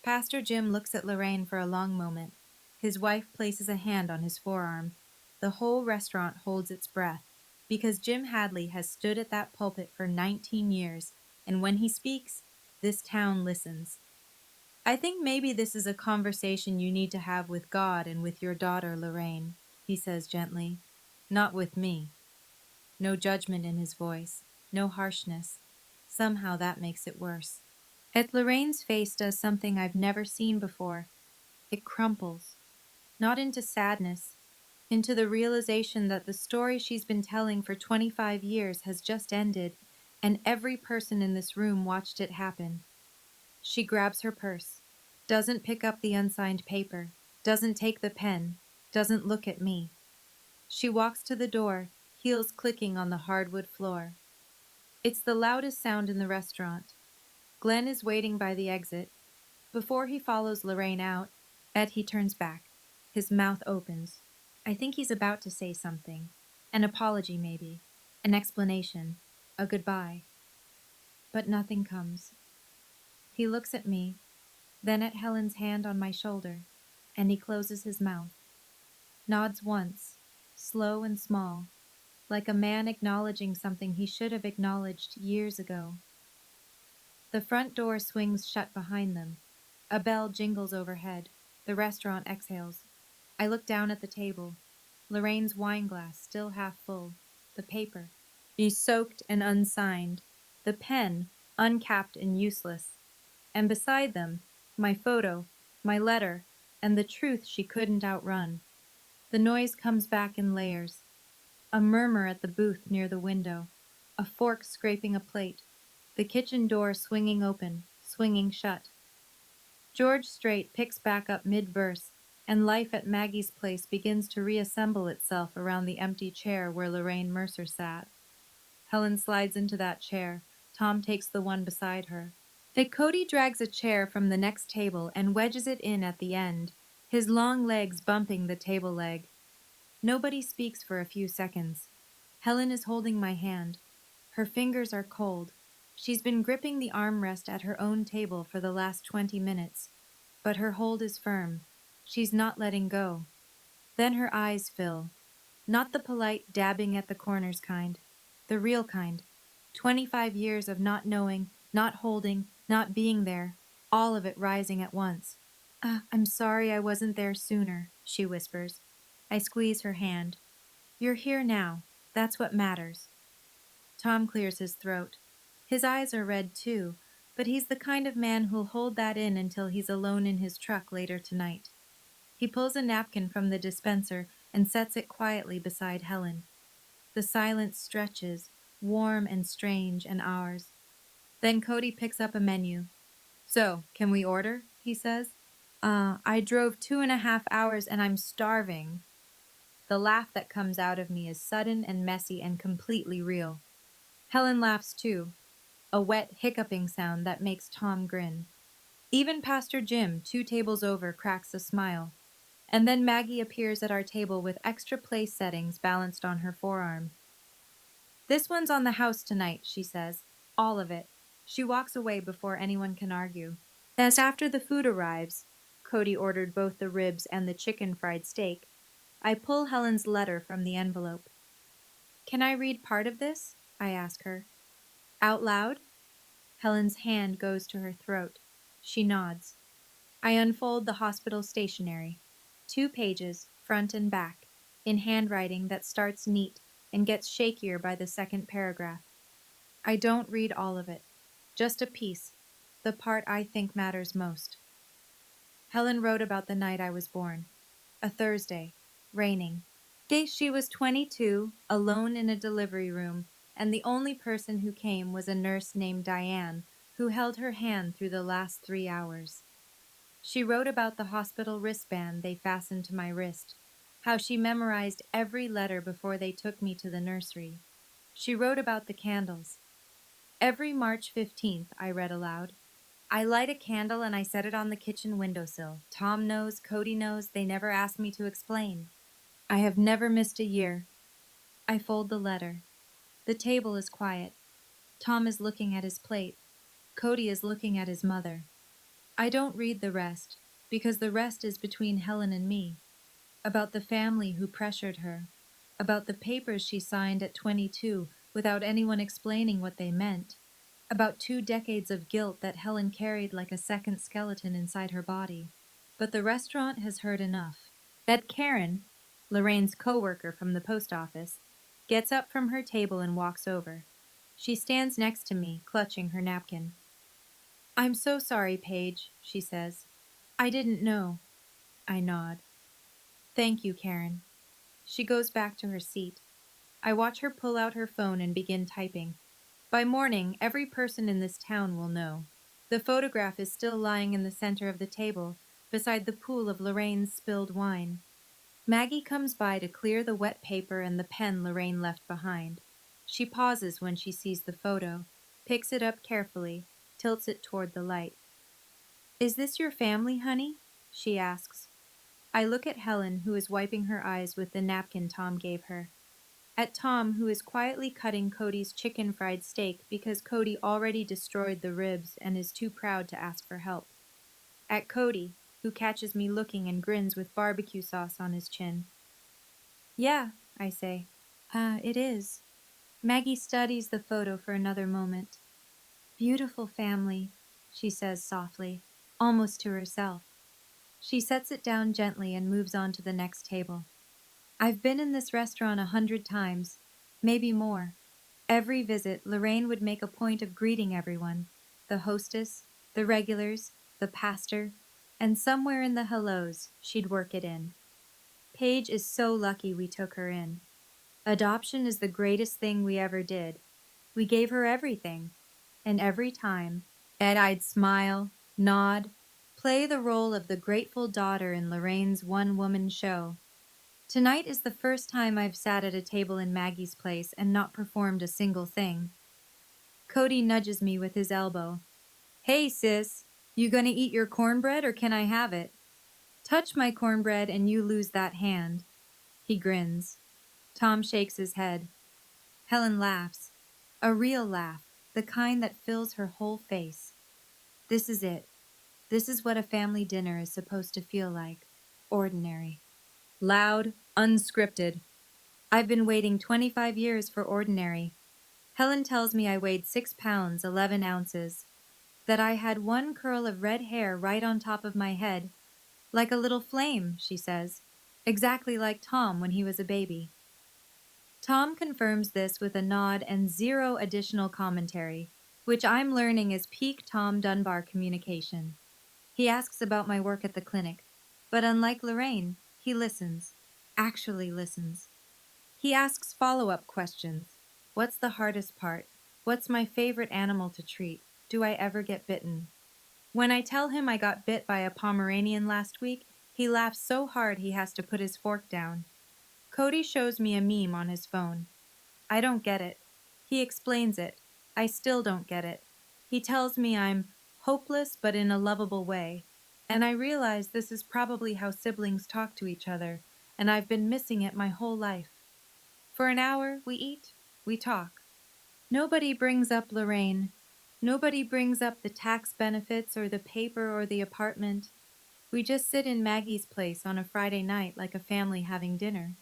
Pastor Jim looks at Lorraine for a long moment. His wife places a hand on his forearm. The whole restaurant holds its breath, because Jim Hadley has stood at that pulpit for 19 years, and when he speaks, this town listens. I think maybe this is a conversation you need to have with God and with your daughter, Lorraine, he says gently. Not with me. No judgment in his voice, no harshness. Somehow that makes it worse. Lorraine's face does something I've never seen before. It crumples. not into sadness, into the realization that the story she's been telling for 25 years has just ended, and every person in this room watched it happen. She grabs her purse, doesn't pick up the unsigned paper, doesn't take the pen, doesn't look at me. She walks to the door, heels clicking on the hardwood floor. It's the loudest sound in the restaurant. Glenn is waiting by the exit. Before he follows Lorraine out, he turns back. His mouth opens. I think he's about to say something. An apology, maybe. An explanation. A goodbye. But nothing comes. He looks at me, then at Helen's hand on my shoulder, and he closes his mouth. Nods once, slow and small, like a man acknowledging something he should have acknowledged years ago. The front door swings shut behind them. A bell jingles overhead. The restaurant exhales. I look down at the table. Lorraine's wine glass still half full. The paper, soaked and unsigned. The pen, uncapped and useless. And beside them, my photo, my letter, and the truth she couldn't outrun. The noise comes back in layers. A murmur at the booth near the window. A fork scraping a plate. The kitchen door swinging open, swinging shut. George Strait picks back up mid-verse, and life at Maggie's place begins to reassemble itself around the empty chair where Lorraine Mercer sat. Helen slides into that chair. Tom takes the one beside her. Cody drags a chair from the next table and wedges it in at the end, his long legs bumping the table leg. Nobody speaks for a few seconds. Helen is holding my hand. Her fingers are cold. She's been gripping the armrest at her own table for the last 20 minutes. But her hold is firm. She's not letting go. Then her eyes fill. Not the polite dabbing at the corners kind. The real kind. 25 years of not knowing, not holding, not being there. All of it rising at once. I'm sorry I wasn't there sooner, she whispers. I squeeze her hand. You're here now. That's what matters. Tom clears his throat. His eyes are red too, but he's the kind of man who'll hold that in until he's alone in his truck later tonight. He pulls a napkin from the dispenser and sets it quietly beside Helen. The silence stretches, warm and strange and ours. Then Cody picks up a menu. So, can we order? He says. I drove 2.5 hours and I'm starving. The laugh that comes out of me is sudden and messy and completely real. Helen laughs too, a wet, hiccuping sound that makes Tom grin. Even Pastor Jim, 2 tables over, cracks a smile. And then Maggie appears at our table with extra place settings balanced on her forearm. This one's on the house tonight, she says. All of it. She walks away before anyone can argue. As after the food arrives, Cody ordered both the ribs and the chicken fried steak, I pull Helen's letter from the envelope. Can I read part of this? I ask her. Out loud? Helen's hand goes to her throat. She nods. I unfold the hospital stationery. 2 pages, front and back, in handwriting that starts neat and gets shakier by the second paragraph. I don't read all of it. Just a piece, the part I think matters most. Helen wrote about the night I was born. A Thursday, raining. She was 22, alone in a delivery room, and the only person who came was a nurse named Diane, who held her hand through the last 3 hours. She wrote about the hospital wristband they fastened to my wrist, how she memorized every letter before they took me to the nursery. She wrote about the candles. Every March 15th, I read aloud. I light a candle and I set it on the kitchen windowsill. Tom knows, Cody knows, they never asked me to explain. I have never missed a year. I fold the letter. The table is quiet. Tom is looking at his plate. Cody is looking at his mother. I don't read the rest, because the rest is between Helen and me. About the family who pressured her. About the papers she signed at 22 without anyone explaining what they meant. About 2 decades of guilt that Helen carried like a second skeleton inside her body. But the restaurant has heard enough. That Karen, Lorraine's co-worker from the post office, gets up from her table and walks over. She stands next to me, clutching her napkin. I'm so sorry, Paige, she says. I didn't know. I nod. Thank you, Karen. She goes back to her seat. I watch her pull out her phone and begin typing. By morning, every person in this town will know. The photograph is still lying in the center of the table, beside the pool of Lorraine's spilled wine. Maggie comes by to clear the wet paper and the pen Lorraine left behind. She pauses when she sees the photo, picks it up carefully, tilts it toward the light. Is this your family, honey? She asks. I look at Helen, who is wiping her eyes with the napkin Tom gave her. At Tom, who is quietly cutting Cody's chicken fried steak because Cody already destroyed the ribs and is too proud to ask for help. At Cody, who catches me looking and grins with barbecue sauce on his chin. Yeah, I say. It is. Maggie studies the photo for another moment. Beautiful family, she says softly, almost to herself. She sets it down gently and moves on to the next table. I've been in this restaurant 100 times, maybe more. Every visit, Lorraine would make a point of greeting everyone, the hostess, the regulars, the pastor, and somewhere in the hellos, she'd work it in. Paige is so lucky we took her in. Adoption is the greatest thing we ever did. We gave her everything. And every time, I'd smile, nod, play the role of the grateful daughter in Lorraine's one-woman show. Tonight is the first time I've sat at a table in Maggie's place and not performed a single thing. Cody nudges me with his elbow. Hey, sis, you gonna eat your cornbread or can I have it? Touch my cornbread and you lose that hand. He grins. Tom shakes his head. Helen laughs. A real laugh, the kind that fills her whole face. This is it. This is what a family dinner is supposed to feel like. Ordinary. Loud, unscripted. I've been waiting 25 years for ordinary. Helen tells me I weighed 6 pounds, 11 ounces. That I had one curl of red hair right on top of my head. Like a little flame, she says. Exactly like Tom when he was a baby. Tom confirms this with a nod and zero additional commentary, which I'm learning is peak Tom Dunbar communication. He asks about my work at the clinic, but unlike Lorraine, he listens. Actually listens. He asks follow-up questions. What's the hardest part? What's my favorite animal to treat? Do I ever get bitten? When I tell him I got bit by a Pomeranian last week, he laughs so hard he has to put his fork down. Cody shows me a meme on his phone. I don't get it. He explains it. I still don't get it. He tells me I'm hopeless but in a lovable way. And I realize this is probably how siblings talk to each other, and I've been missing it my whole life. For an hour, we eat, we talk. Nobody brings up Lorraine. Nobody brings up the tax benefits or the paper or the apartment. We just sit in Maggie's place on a Friday night like a family having dinner.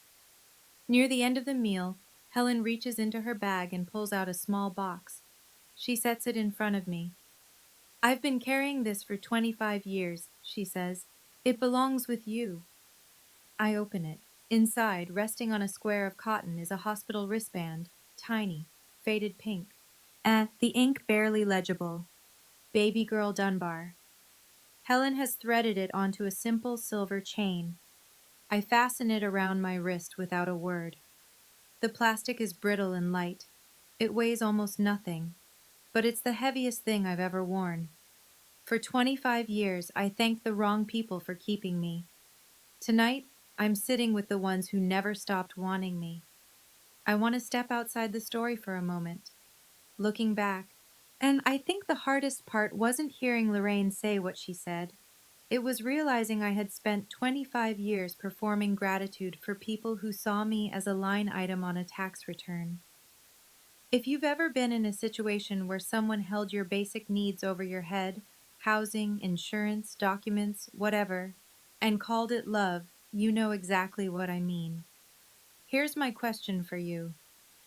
Near the end of the meal, Helen reaches into her bag and pulls out a small box. She sets it in front of me. I've been carrying this for 25 years, she says. It belongs with you. I open it. Inside, resting on a square of cotton, is a hospital wristband, tiny, faded pink. The ink barely legible. Baby Girl Dunbar. Helen has threaded it onto a simple silver chain. I fasten it around my wrist without a word. The plastic is brittle and light. It weighs almost nothing, but it's the heaviest thing I've ever worn. For 25 years, I thanked the wrong people for keeping me. Tonight, I'm sitting with the ones who never stopped wanting me. I want to step outside the story for a moment, looking back. And I think the hardest part wasn't hearing Lorraine say what she said. It was realizing I had spent 25 years performing gratitude for people who saw me as a line item on a tax return. If you've ever been in a situation where someone held your basic needs over your head, housing, insurance, documents, whatever, and called it love, you know exactly what I mean. Here's my question for you.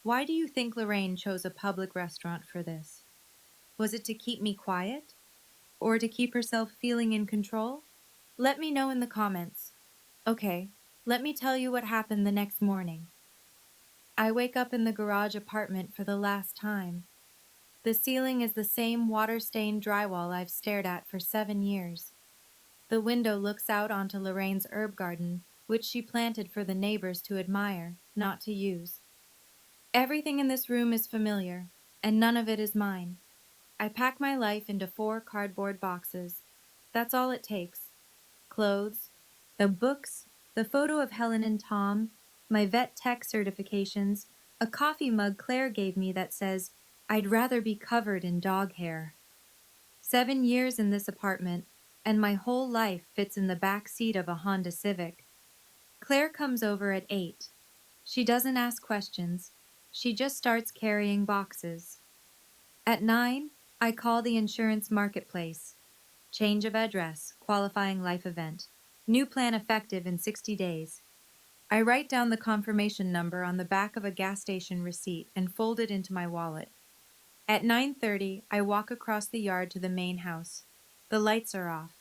Why do you think Lorraine chose a public restaurant for this? Was it to keep me quiet? Or to keep herself feeling in control? Let me know in the comments. Okay, let me tell you what happened the next morning. I wake up in the garage apartment for the last time. The ceiling is the same water-stained drywall I've stared at for 7 years. The window looks out onto Lorraine's herb garden, which she planted for the neighbors to admire, not to use. Everything in this room is familiar, and none of it is mine. I pack my life into 4 cardboard boxes. That's all it takes. Clothes, the books, the photo of Helen and Tom, my vet tech certifications, a coffee mug Claire gave me that says, "I'd rather be covered in dog hair." 7 years in this apartment, and my whole life fits in the back seat of a Honda Civic. Claire comes over at 8. She doesn't ask questions. She just starts carrying boxes. At 9, I call the insurance marketplace. Change of address, qualifying life event. New plan effective in 60 days. I write down the confirmation number on the back of a gas station receipt and fold it into my wallet. At 9:30, I walk across the yard to the main house. The lights are off.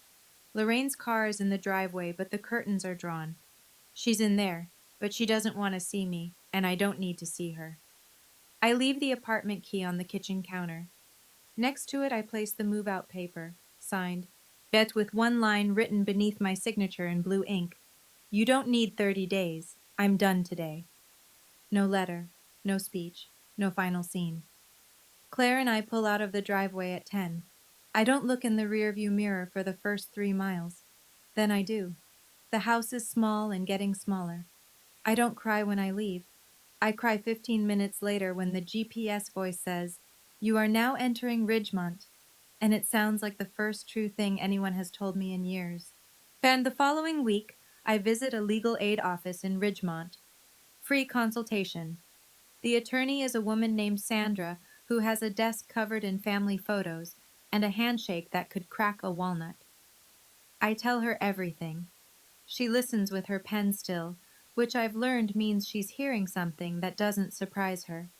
Lorraine's car is in the driveway, but the curtains are drawn. She's in there, but she doesn't want to see me, and I don't need to see her. I leave the apartment key on the kitchen counter. Next to it, I place the move-out paper, signed, Bet with one line written beneath my signature in blue ink. You don't need 30 days. I'm done today. No letter, no speech, no final scene. Claire and I pull out of the driveway at 10. I don't look in the rearview mirror for the first 3 miles. Then I do. The house is small and getting smaller. I don't cry when I leave. I cry 15 minutes later when the GPS voice says, "You are now entering Ridgemont," and it sounds like the first true thing anyone has told me in years. And the following week, I visit a legal aid office in Ridgemont. Free consultation. The attorney is a woman named Sandra who has a desk covered in family photos and a handshake that could crack a walnut. I tell her everything. She listens with her pen still, which I've learned means she's hearing something that doesn't surprise her.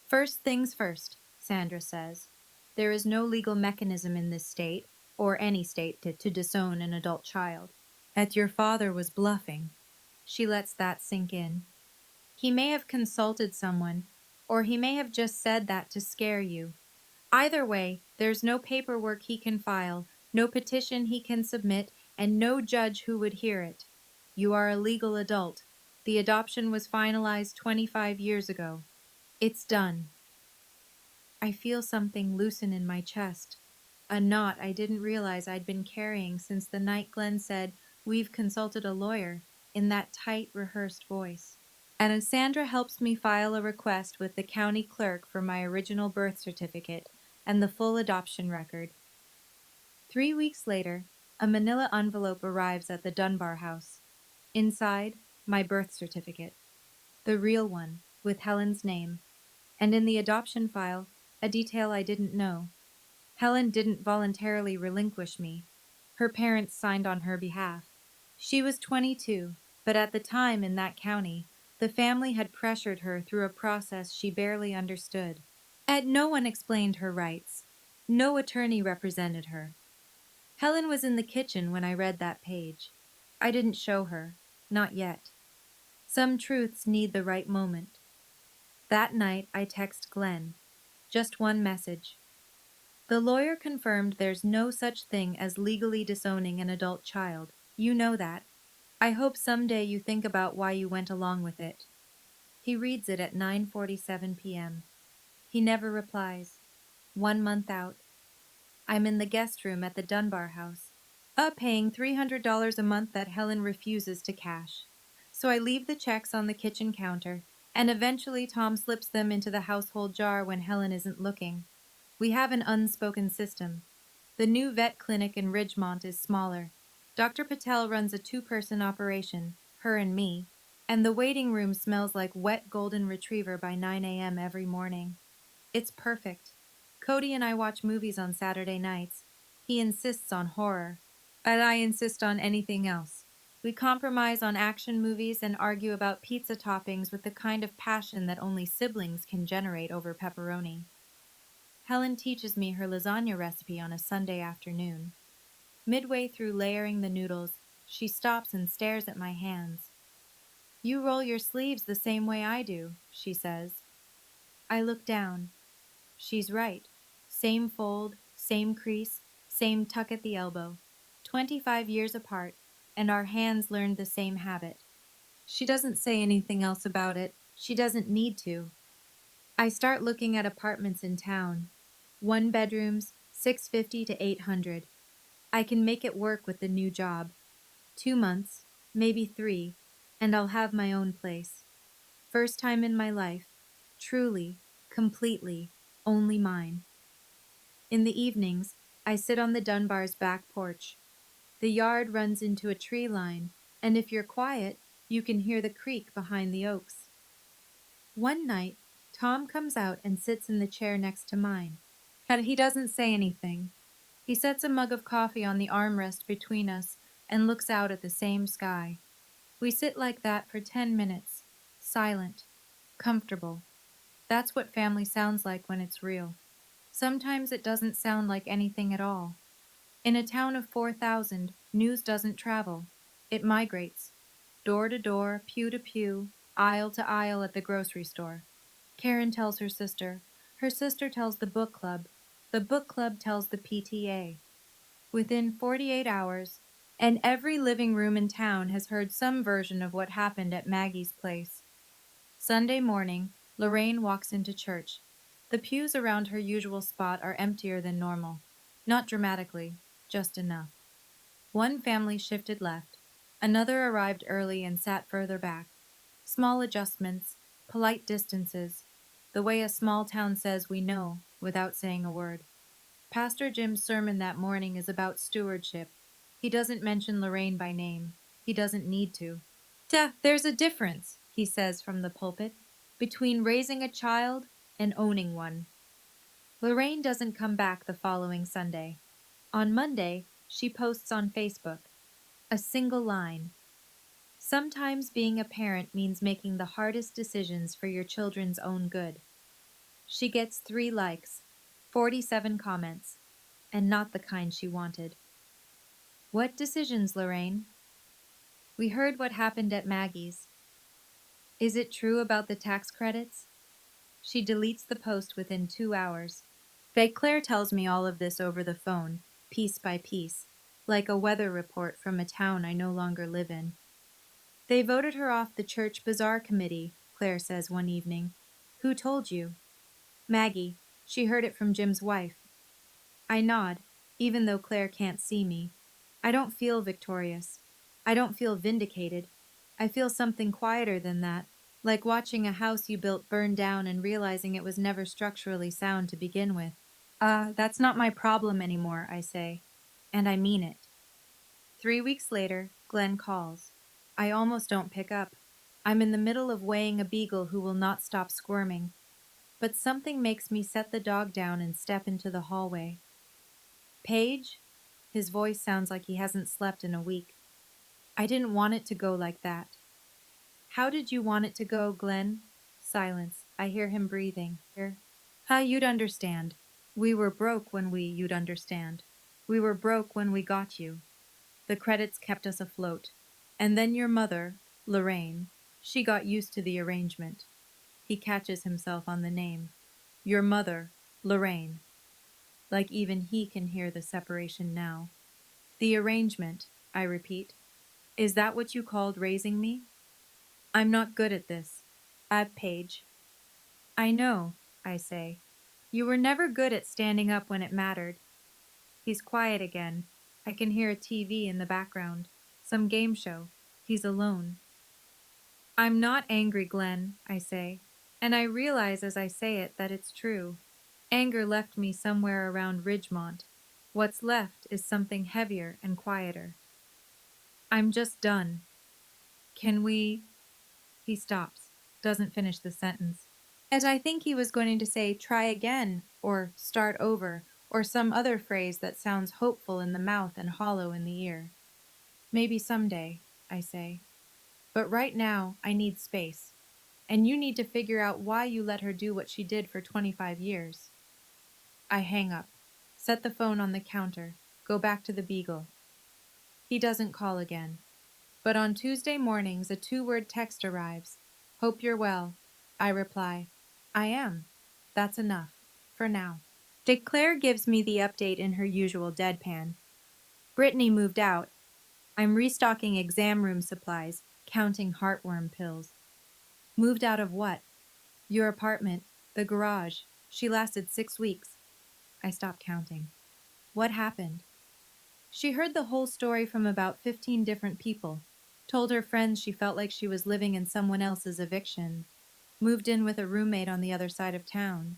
First things first, Sandra says. There is no legal mechanism in this state, or any state, to disown an adult child. That your father was bluffing. She lets that sink in. He may have consulted someone, or he may have just said that to scare you. Either way, there's no paperwork he can file, no petition he can submit, and no judge who would hear it. You are a legal adult. The adoption was finalized 25 years ago. It's done. I feel something loosen in my chest. A knot I didn't realize I'd been carrying since the night Glenn said, "We've consulted a lawyer," in that tight, rehearsed voice. And as Sandra helps me file a request with the county clerk for my original birth certificate and the full adoption record. 3 weeks later, a manila envelope arrives at the Dunbar house. Inside, my birth certificate. The real one, with Helen's name. And in the adoption file, a detail I didn't know. Helen didn't voluntarily relinquish me. Her parents signed on her behalf. She was 22, but at the time in that county, the family had pressured her through a process she barely understood. And no one explained her rights. No attorney represented her. Helen was in the kitchen when I read that page. I didn't show her. Not yet. Some truths need the right moment. That night, I text Glenn. Just one message. The lawyer confirmed there's no such thing as legally disowning an adult child. You know that. I hope someday you think about why you went along with it. He reads it at 9:47 p.m. He never replies. 1 month out. I'm in the guest room at the Dunbar house, paying $300 a month that Helen refuses to cash. So I leave the checks on the kitchen counter, and eventually Tom slips them into the household jar when Helen isn't looking. We have an unspoken system. The new vet clinic in Ridgemont is smaller. Dr. Patel runs a 2-person operation, her and me, and the waiting room smells like wet golden retriever by 9 a.m. every morning. It's perfect. Cody and I watch movies on Saturday nights. He insists on horror, but I insist on anything else. We compromise on action movies and argue about pizza toppings with the kind of passion that only siblings can generate over pepperoni. Helen teaches me her lasagna recipe on a Sunday afternoon. Midway through layering the noodles, she stops and stares at my hands. "You roll your sleeves the same way I do," she says. I look down. She's right. Same fold, same crease, same tuck at the elbow. 25 years apart, and our hands learned the same habit. She doesn't say anything else about it. She doesn't need to. I start looking at apartments in town. One bedrooms, 650 to 800. I can make it work with the new job. 2 months, maybe 3, and I'll have my own place. First time in my life. Truly, completely, only mine. In the evenings, I sit on the Dunbars' back porch. The yard runs into a tree line, and if you're quiet, you can hear the creek behind the oaks. One night, Tom comes out and sits in the chair next to mine. And he doesn't say anything. He sets a mug of coffee on the armrest between us and looks out at the same sky. We sit like that for 10 minutes, silent, comfortable. That's what family sounds like when it's real. Sometimes it doesn't sound like anything at all. In a town of 4,000, news doesn't travel. It migrates. Door to door, pew to pew, aisle to aisle at the grocery store. Karen tells her sister. Her sister tells the book club. The book club tells the PTA. Within 48 hours, and every living room in town has heard some version of what happened at Maggie's place. Sunday morning, Lorraine walks into church. The pews around her usual spot are emptier than normal. Not dramatically, just enough. One family shifted left. Another arrived early and sat further back. Small adjustments, polite distances, the way a small town says we know without saying a word. Pastor Jim's sermon that morning is about stewardship. He doesn't mention Lorraine by name. He doesn't need to. There's a difference, he says from the pulpit, between raising a child and owning one. Lorraine doesn't come back the following Sunday. On Monday, she posts on Facebook. A single line. Sometimes being a parent means making the hardest decisions for your children's own good. She gets 3 likes, 47 comments, and not the kind she wanted. What decisions, Lorraine? We heard what happened at Maggie's. Is it true about the tax credits? She deletes the post within 2 hours. Claire tells me all of this over the phone, piece by piece, like a weather report from a town I no longer live in. They voted her off the church bazaar committee, Claire says one evening. Who told you? Maggie. She heard it from Jim's wife. I nod, even though Claire can't see me. I don't feel victorious. I don't feel vindicated. I feel something quieter than that, like watching a house you built burn down and realizing it was never structurally sound to begin with. That's not my problem anymore, I say. And I mean it. 3 weeks later, Glenn calls. I almost don't pick up. I'm in the middle of weighing a beagle who will not stop squirming. But something makes me set the dog down and step into the hallway. Paige? His voice sounds like he hasn't slept in a week. I didn't want it to go like that. How did you want it to go, Glenn? Silence. I hear him breathing. You'd understand. We were broke when you'd understand. We were broke when we got you. The credits kept us afloat. And then your mother, Lorraine, she got used to the arrangement. He catches himself on the name. Your mother, Lorraine. Like even he can hear the separation now. The arrangement, I repeat. Is that what you called raising me? I'm not good at this. Paige. I know, I say. You were never good at standing up when it mattered. He's quiet again. I can hear a TV in the background. Some game show. He's alone. I'm not angry, Glenn, I say. And I realize as I say it that it's true. Anger left me somewhere around Ridgemont. What's left is something heavier and quieter. I'm just done. Can we? He stops, doesn't finish the sentence. And I think he was going to say try again, or start over, or some other phrase that sounds hopeful in the mouth and hollow in the ear. Maybe someday, I say. But right now, I need space. And you need to figure out why you let her do what she did for 25 years. I hang up, set the phone on the counter, go back to the Beagle. He doesn't call again. But on Tuesday mornings, a 2-word text arrives. Hope you're well. I reply, I am. That's enough. For now. Claire gives me the update in her usual deadpan. Brittany moved out. I'm restocking exam room supplies, counting heartworm pills. Moved out of what? Your apartment, the garage. She lasted 6 weeks. I stopped counting. What happened? She heard the whole story from about 15 different people. Told her friends she felt like she was living in someone else's eviction. Moved in with a roommate on the other side of town.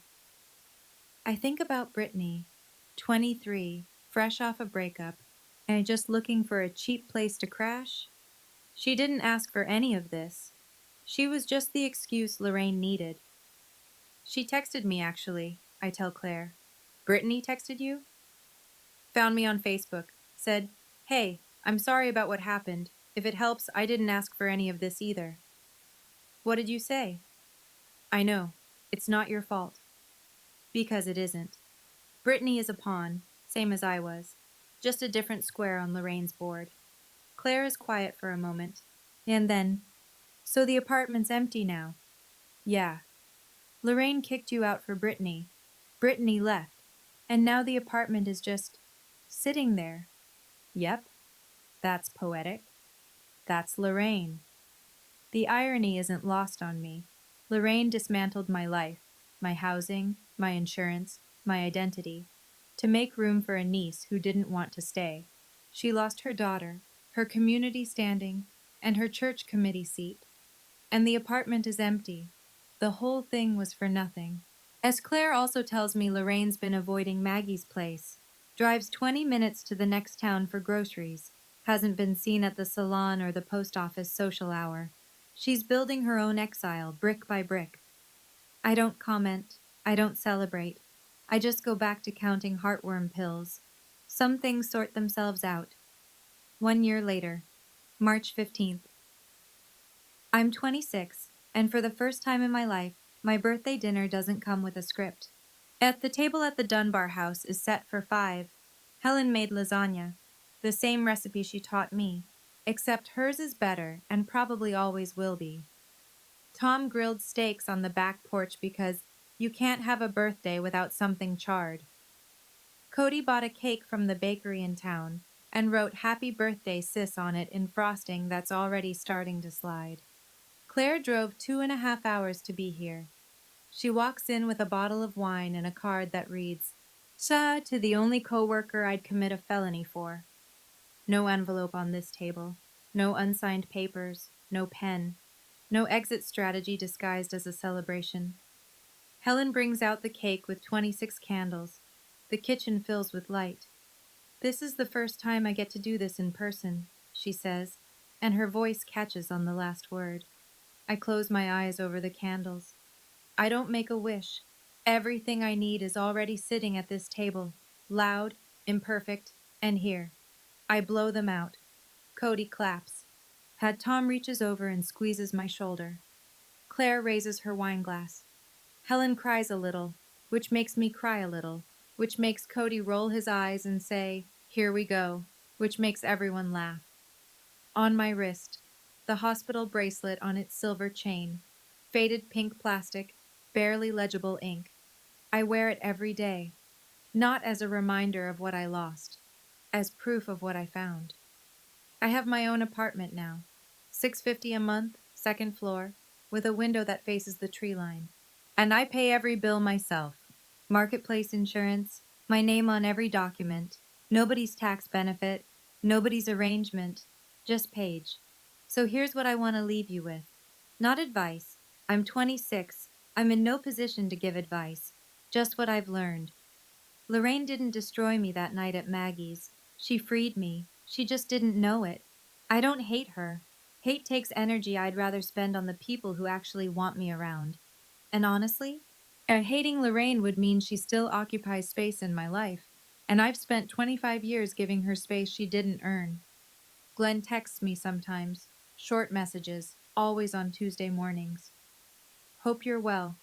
I think about Brittany, 23, fresh off a breakup, and just looking for a cheap place to crash. She didn't ask for any of this. She was just the excuse Lorraine needed. She texted me, actually, I tell Claire. Brittany texted you? Found me on Facebook. Said, "Hey, I'm sorry about what happened. If it helps, I didn't ask for any of this either." What did you say? I know. It's not your fault. Because it isn't. Brittany is a pawn, same as I was. Just a different square on Lorraine's board. Claire is quiet for a moment. And then, "So the apartment's empty now." "Yeah. Lorraine kicked you out for Brittany. Brittany left. And now the apartment is just sitting there." "Yep. That's poetic. That's Lorraine." The irony isn't lost on me. Lorraine dismantled my life, my housing, my insurance, my identity, to make room for a niece who didn't want to stay. She lost her daughter, her community standing, and her church committee seat. And the apartment is empty. The whole thing was for nothing. As Claire also tells me, Lorraine's been avoiding Maggie's place. Drives 20 minutes to the next town for groceries. Hasn't been seen at the salon or the post office social hour. She's building her own exile, brick by brick. I don't comment. I don't celebrate. I just go back to counting heartworm pills. Some things sort themselves out. 1 year later, March 15th. I'm 26, and for the first time in my life, my birthday dinner doesn't come with a script. The table at the Dunbar house is set for 5. Helen made lasagna, the same recipe she taught me, except hers is better and probably always will be. Tom grilled steaks on the back porch because you can't have a birthday without something charred. Cody bought a cake from the bakery in town and wrote "Happy Birthday, Sis" on it in frosting that's already starting to slide. Claire drove 2.5 hours to be here. She walks in with a bottle of wine and a card that reads, to the only coworker I'd commit a felony for." No envelope on this table. No unsigned papers. No pen. No exit strategy disguised as a celebration. Helen brings out the cake with 26 candles. The kitchen fills with light. "This is the first time I get to do this in person," she says, and her voice catches on the last word. I close my eyes over the candles. I don't make a wish. Everything I need is already sitting at this table, loud, imperfect, and here. I blow them out. Cody claps. Tom reaches over and squeezes my shoulder. Claire raises her wine glass. Helen cries a little, which makes me cry a little, which makes Cody roll his eyes and say, "Here we go," which makes everyone laugh. On my wrist, the hospital bracelet on its silver chain, faded pink plastic, barely legible ink. I wear it every day, not as a reminder of what I lost, as proof of what I found. I have my own apartment now, $650 a month, second floor, with a window that faces the tree line. And I pay every bill myself. Marketplace insurance, my name on every document, nobody's tax benefit, nobody's arrangement, just Paige. So here's what I want to leave you with. Not advice. I'm 26. I'm in no position to give advice. Just what I've learned. Lorraine didn't destroy me that night at Maggie's. She freed me. She just didn't know it. I don't hate her. Hate takes energy I'd rather spend on the people who actually want me around. And honestly, hating Lorraine would mean she still occupies space in my life, and I've spent 25 years giving her space she didn't earn. Glenn texts me sometimes, short messages, always on Tuesday mornings. "Hope you're well."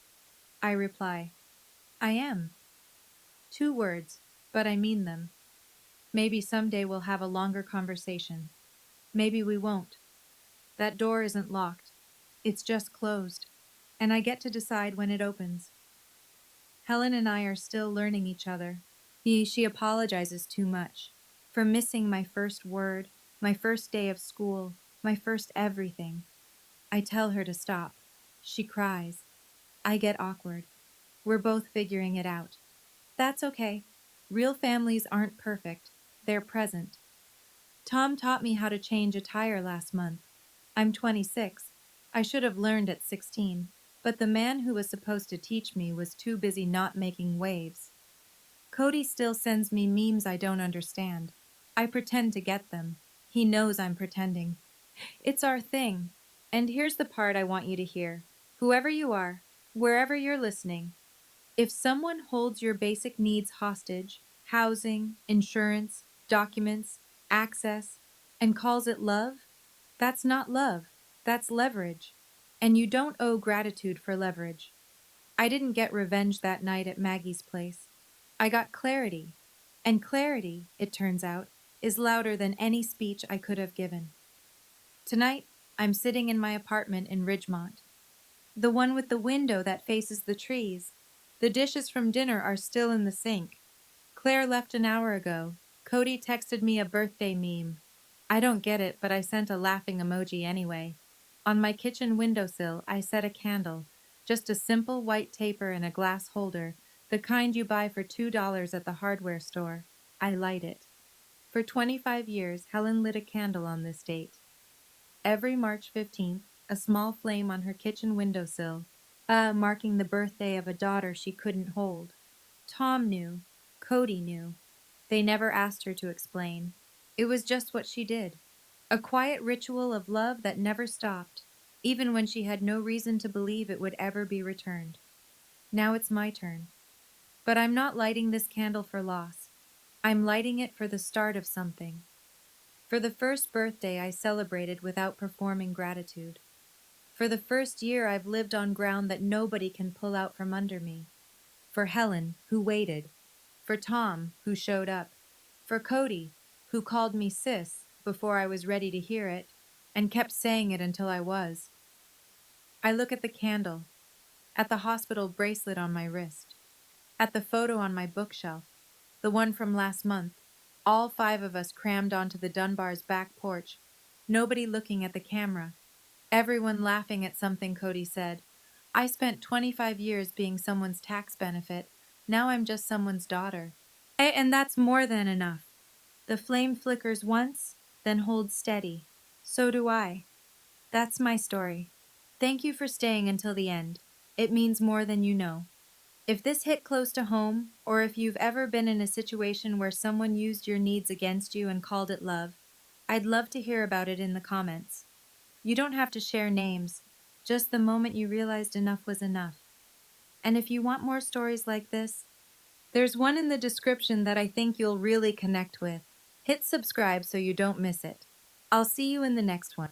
I reply, "I am." 2 words, but I mean them. Maybe someday we'll have a longer conversation. Maybe we won't. That door isn't locked. It's just closed, and I get to decide when it opens. Helen and I are still learning each other. She apologizes too much for missing my first word, my first day of school, my first everything. I tell her to stop. She cries. I get awkward. We're both figuring it out. That's okay. Real families aren't perfect. They're present. Tom taught me how to change a tire last month. I'm 26. I should have learned at 16, but the man who was supposed to teach me was too busy not making waves. Cody still sends me memes I don't understand. I pretend to get them. He knows I'm pretending. It's our thing. And here's the part I want you to hear. Whoever you are, wherever you're listening, if someone holds your basic needs hostage, housing, insurance, documents, access, and calls it love, that's not love. That's leverage. And you don't owe gratitude for leverage. I didn't get revenge that night at Maggie's place. I got clarity. And clarity, it turns out, is louder than any speech I could have given. Tonight, I'm sitting in my apartment in Ridgemont, the one with the window that faces the trees. The dishes from dinner are still in the sink. Claire left an hour ago. Cody texted me a birthday meme. I don't get it, but I sent a laughing emoji anyway. On my kitchen windowsill, I set a candle, just a simple white taper in a glass holder, the kind you buy for $2 at the hardware store. I light it. For 25 years, Helen lit a candle on this date. Every March 15th, a small flame on her kitchen windowsill, marking the birthday of a daughter she couldn't hold. Tom knew. Cody knew. They never asked her to explain. It was just what she did. A quiet ritual of love that never stopped, even when she had no reason to believe it would ever be returned. Now it's my turn. But I'm not lighting this candle for loss. I'm lighting it for the start of something. For the first birthday I celebrated without performing gratitude. For the first year I've lived on ground that nobody can pull out from under me. For Helen, who waited. For Tom, who showed up. For Cody, who called me sis before I was ready to hear it, and kept saying it until I was. I look at the candle, at the hospital bracelet on my wrist, at the photo on my bookshelf, the one from last month, all 5 of us crammed onto the Dunbar's back porch, nobody looking at the camera, everyone laughing at something Cody said. I spent 25 years being someone's tax benefit. Now I'm just someone's daughter. And that's more than enough. The flame flickers once, then holds steady. So do I. That's my story. Thank you for staying until the end. It means more than you know. If this hit close to home, or if you've ever been in a situation where someone used your needs against you and called it love, I'd love to hear about it in the comments. You don't have to share names, just the moment you realized enough was enough. And if you want more stories like this, there's one in the description that I think you'll really connect with. Hit subscribe so you don't miss it. I'll see you in the next one.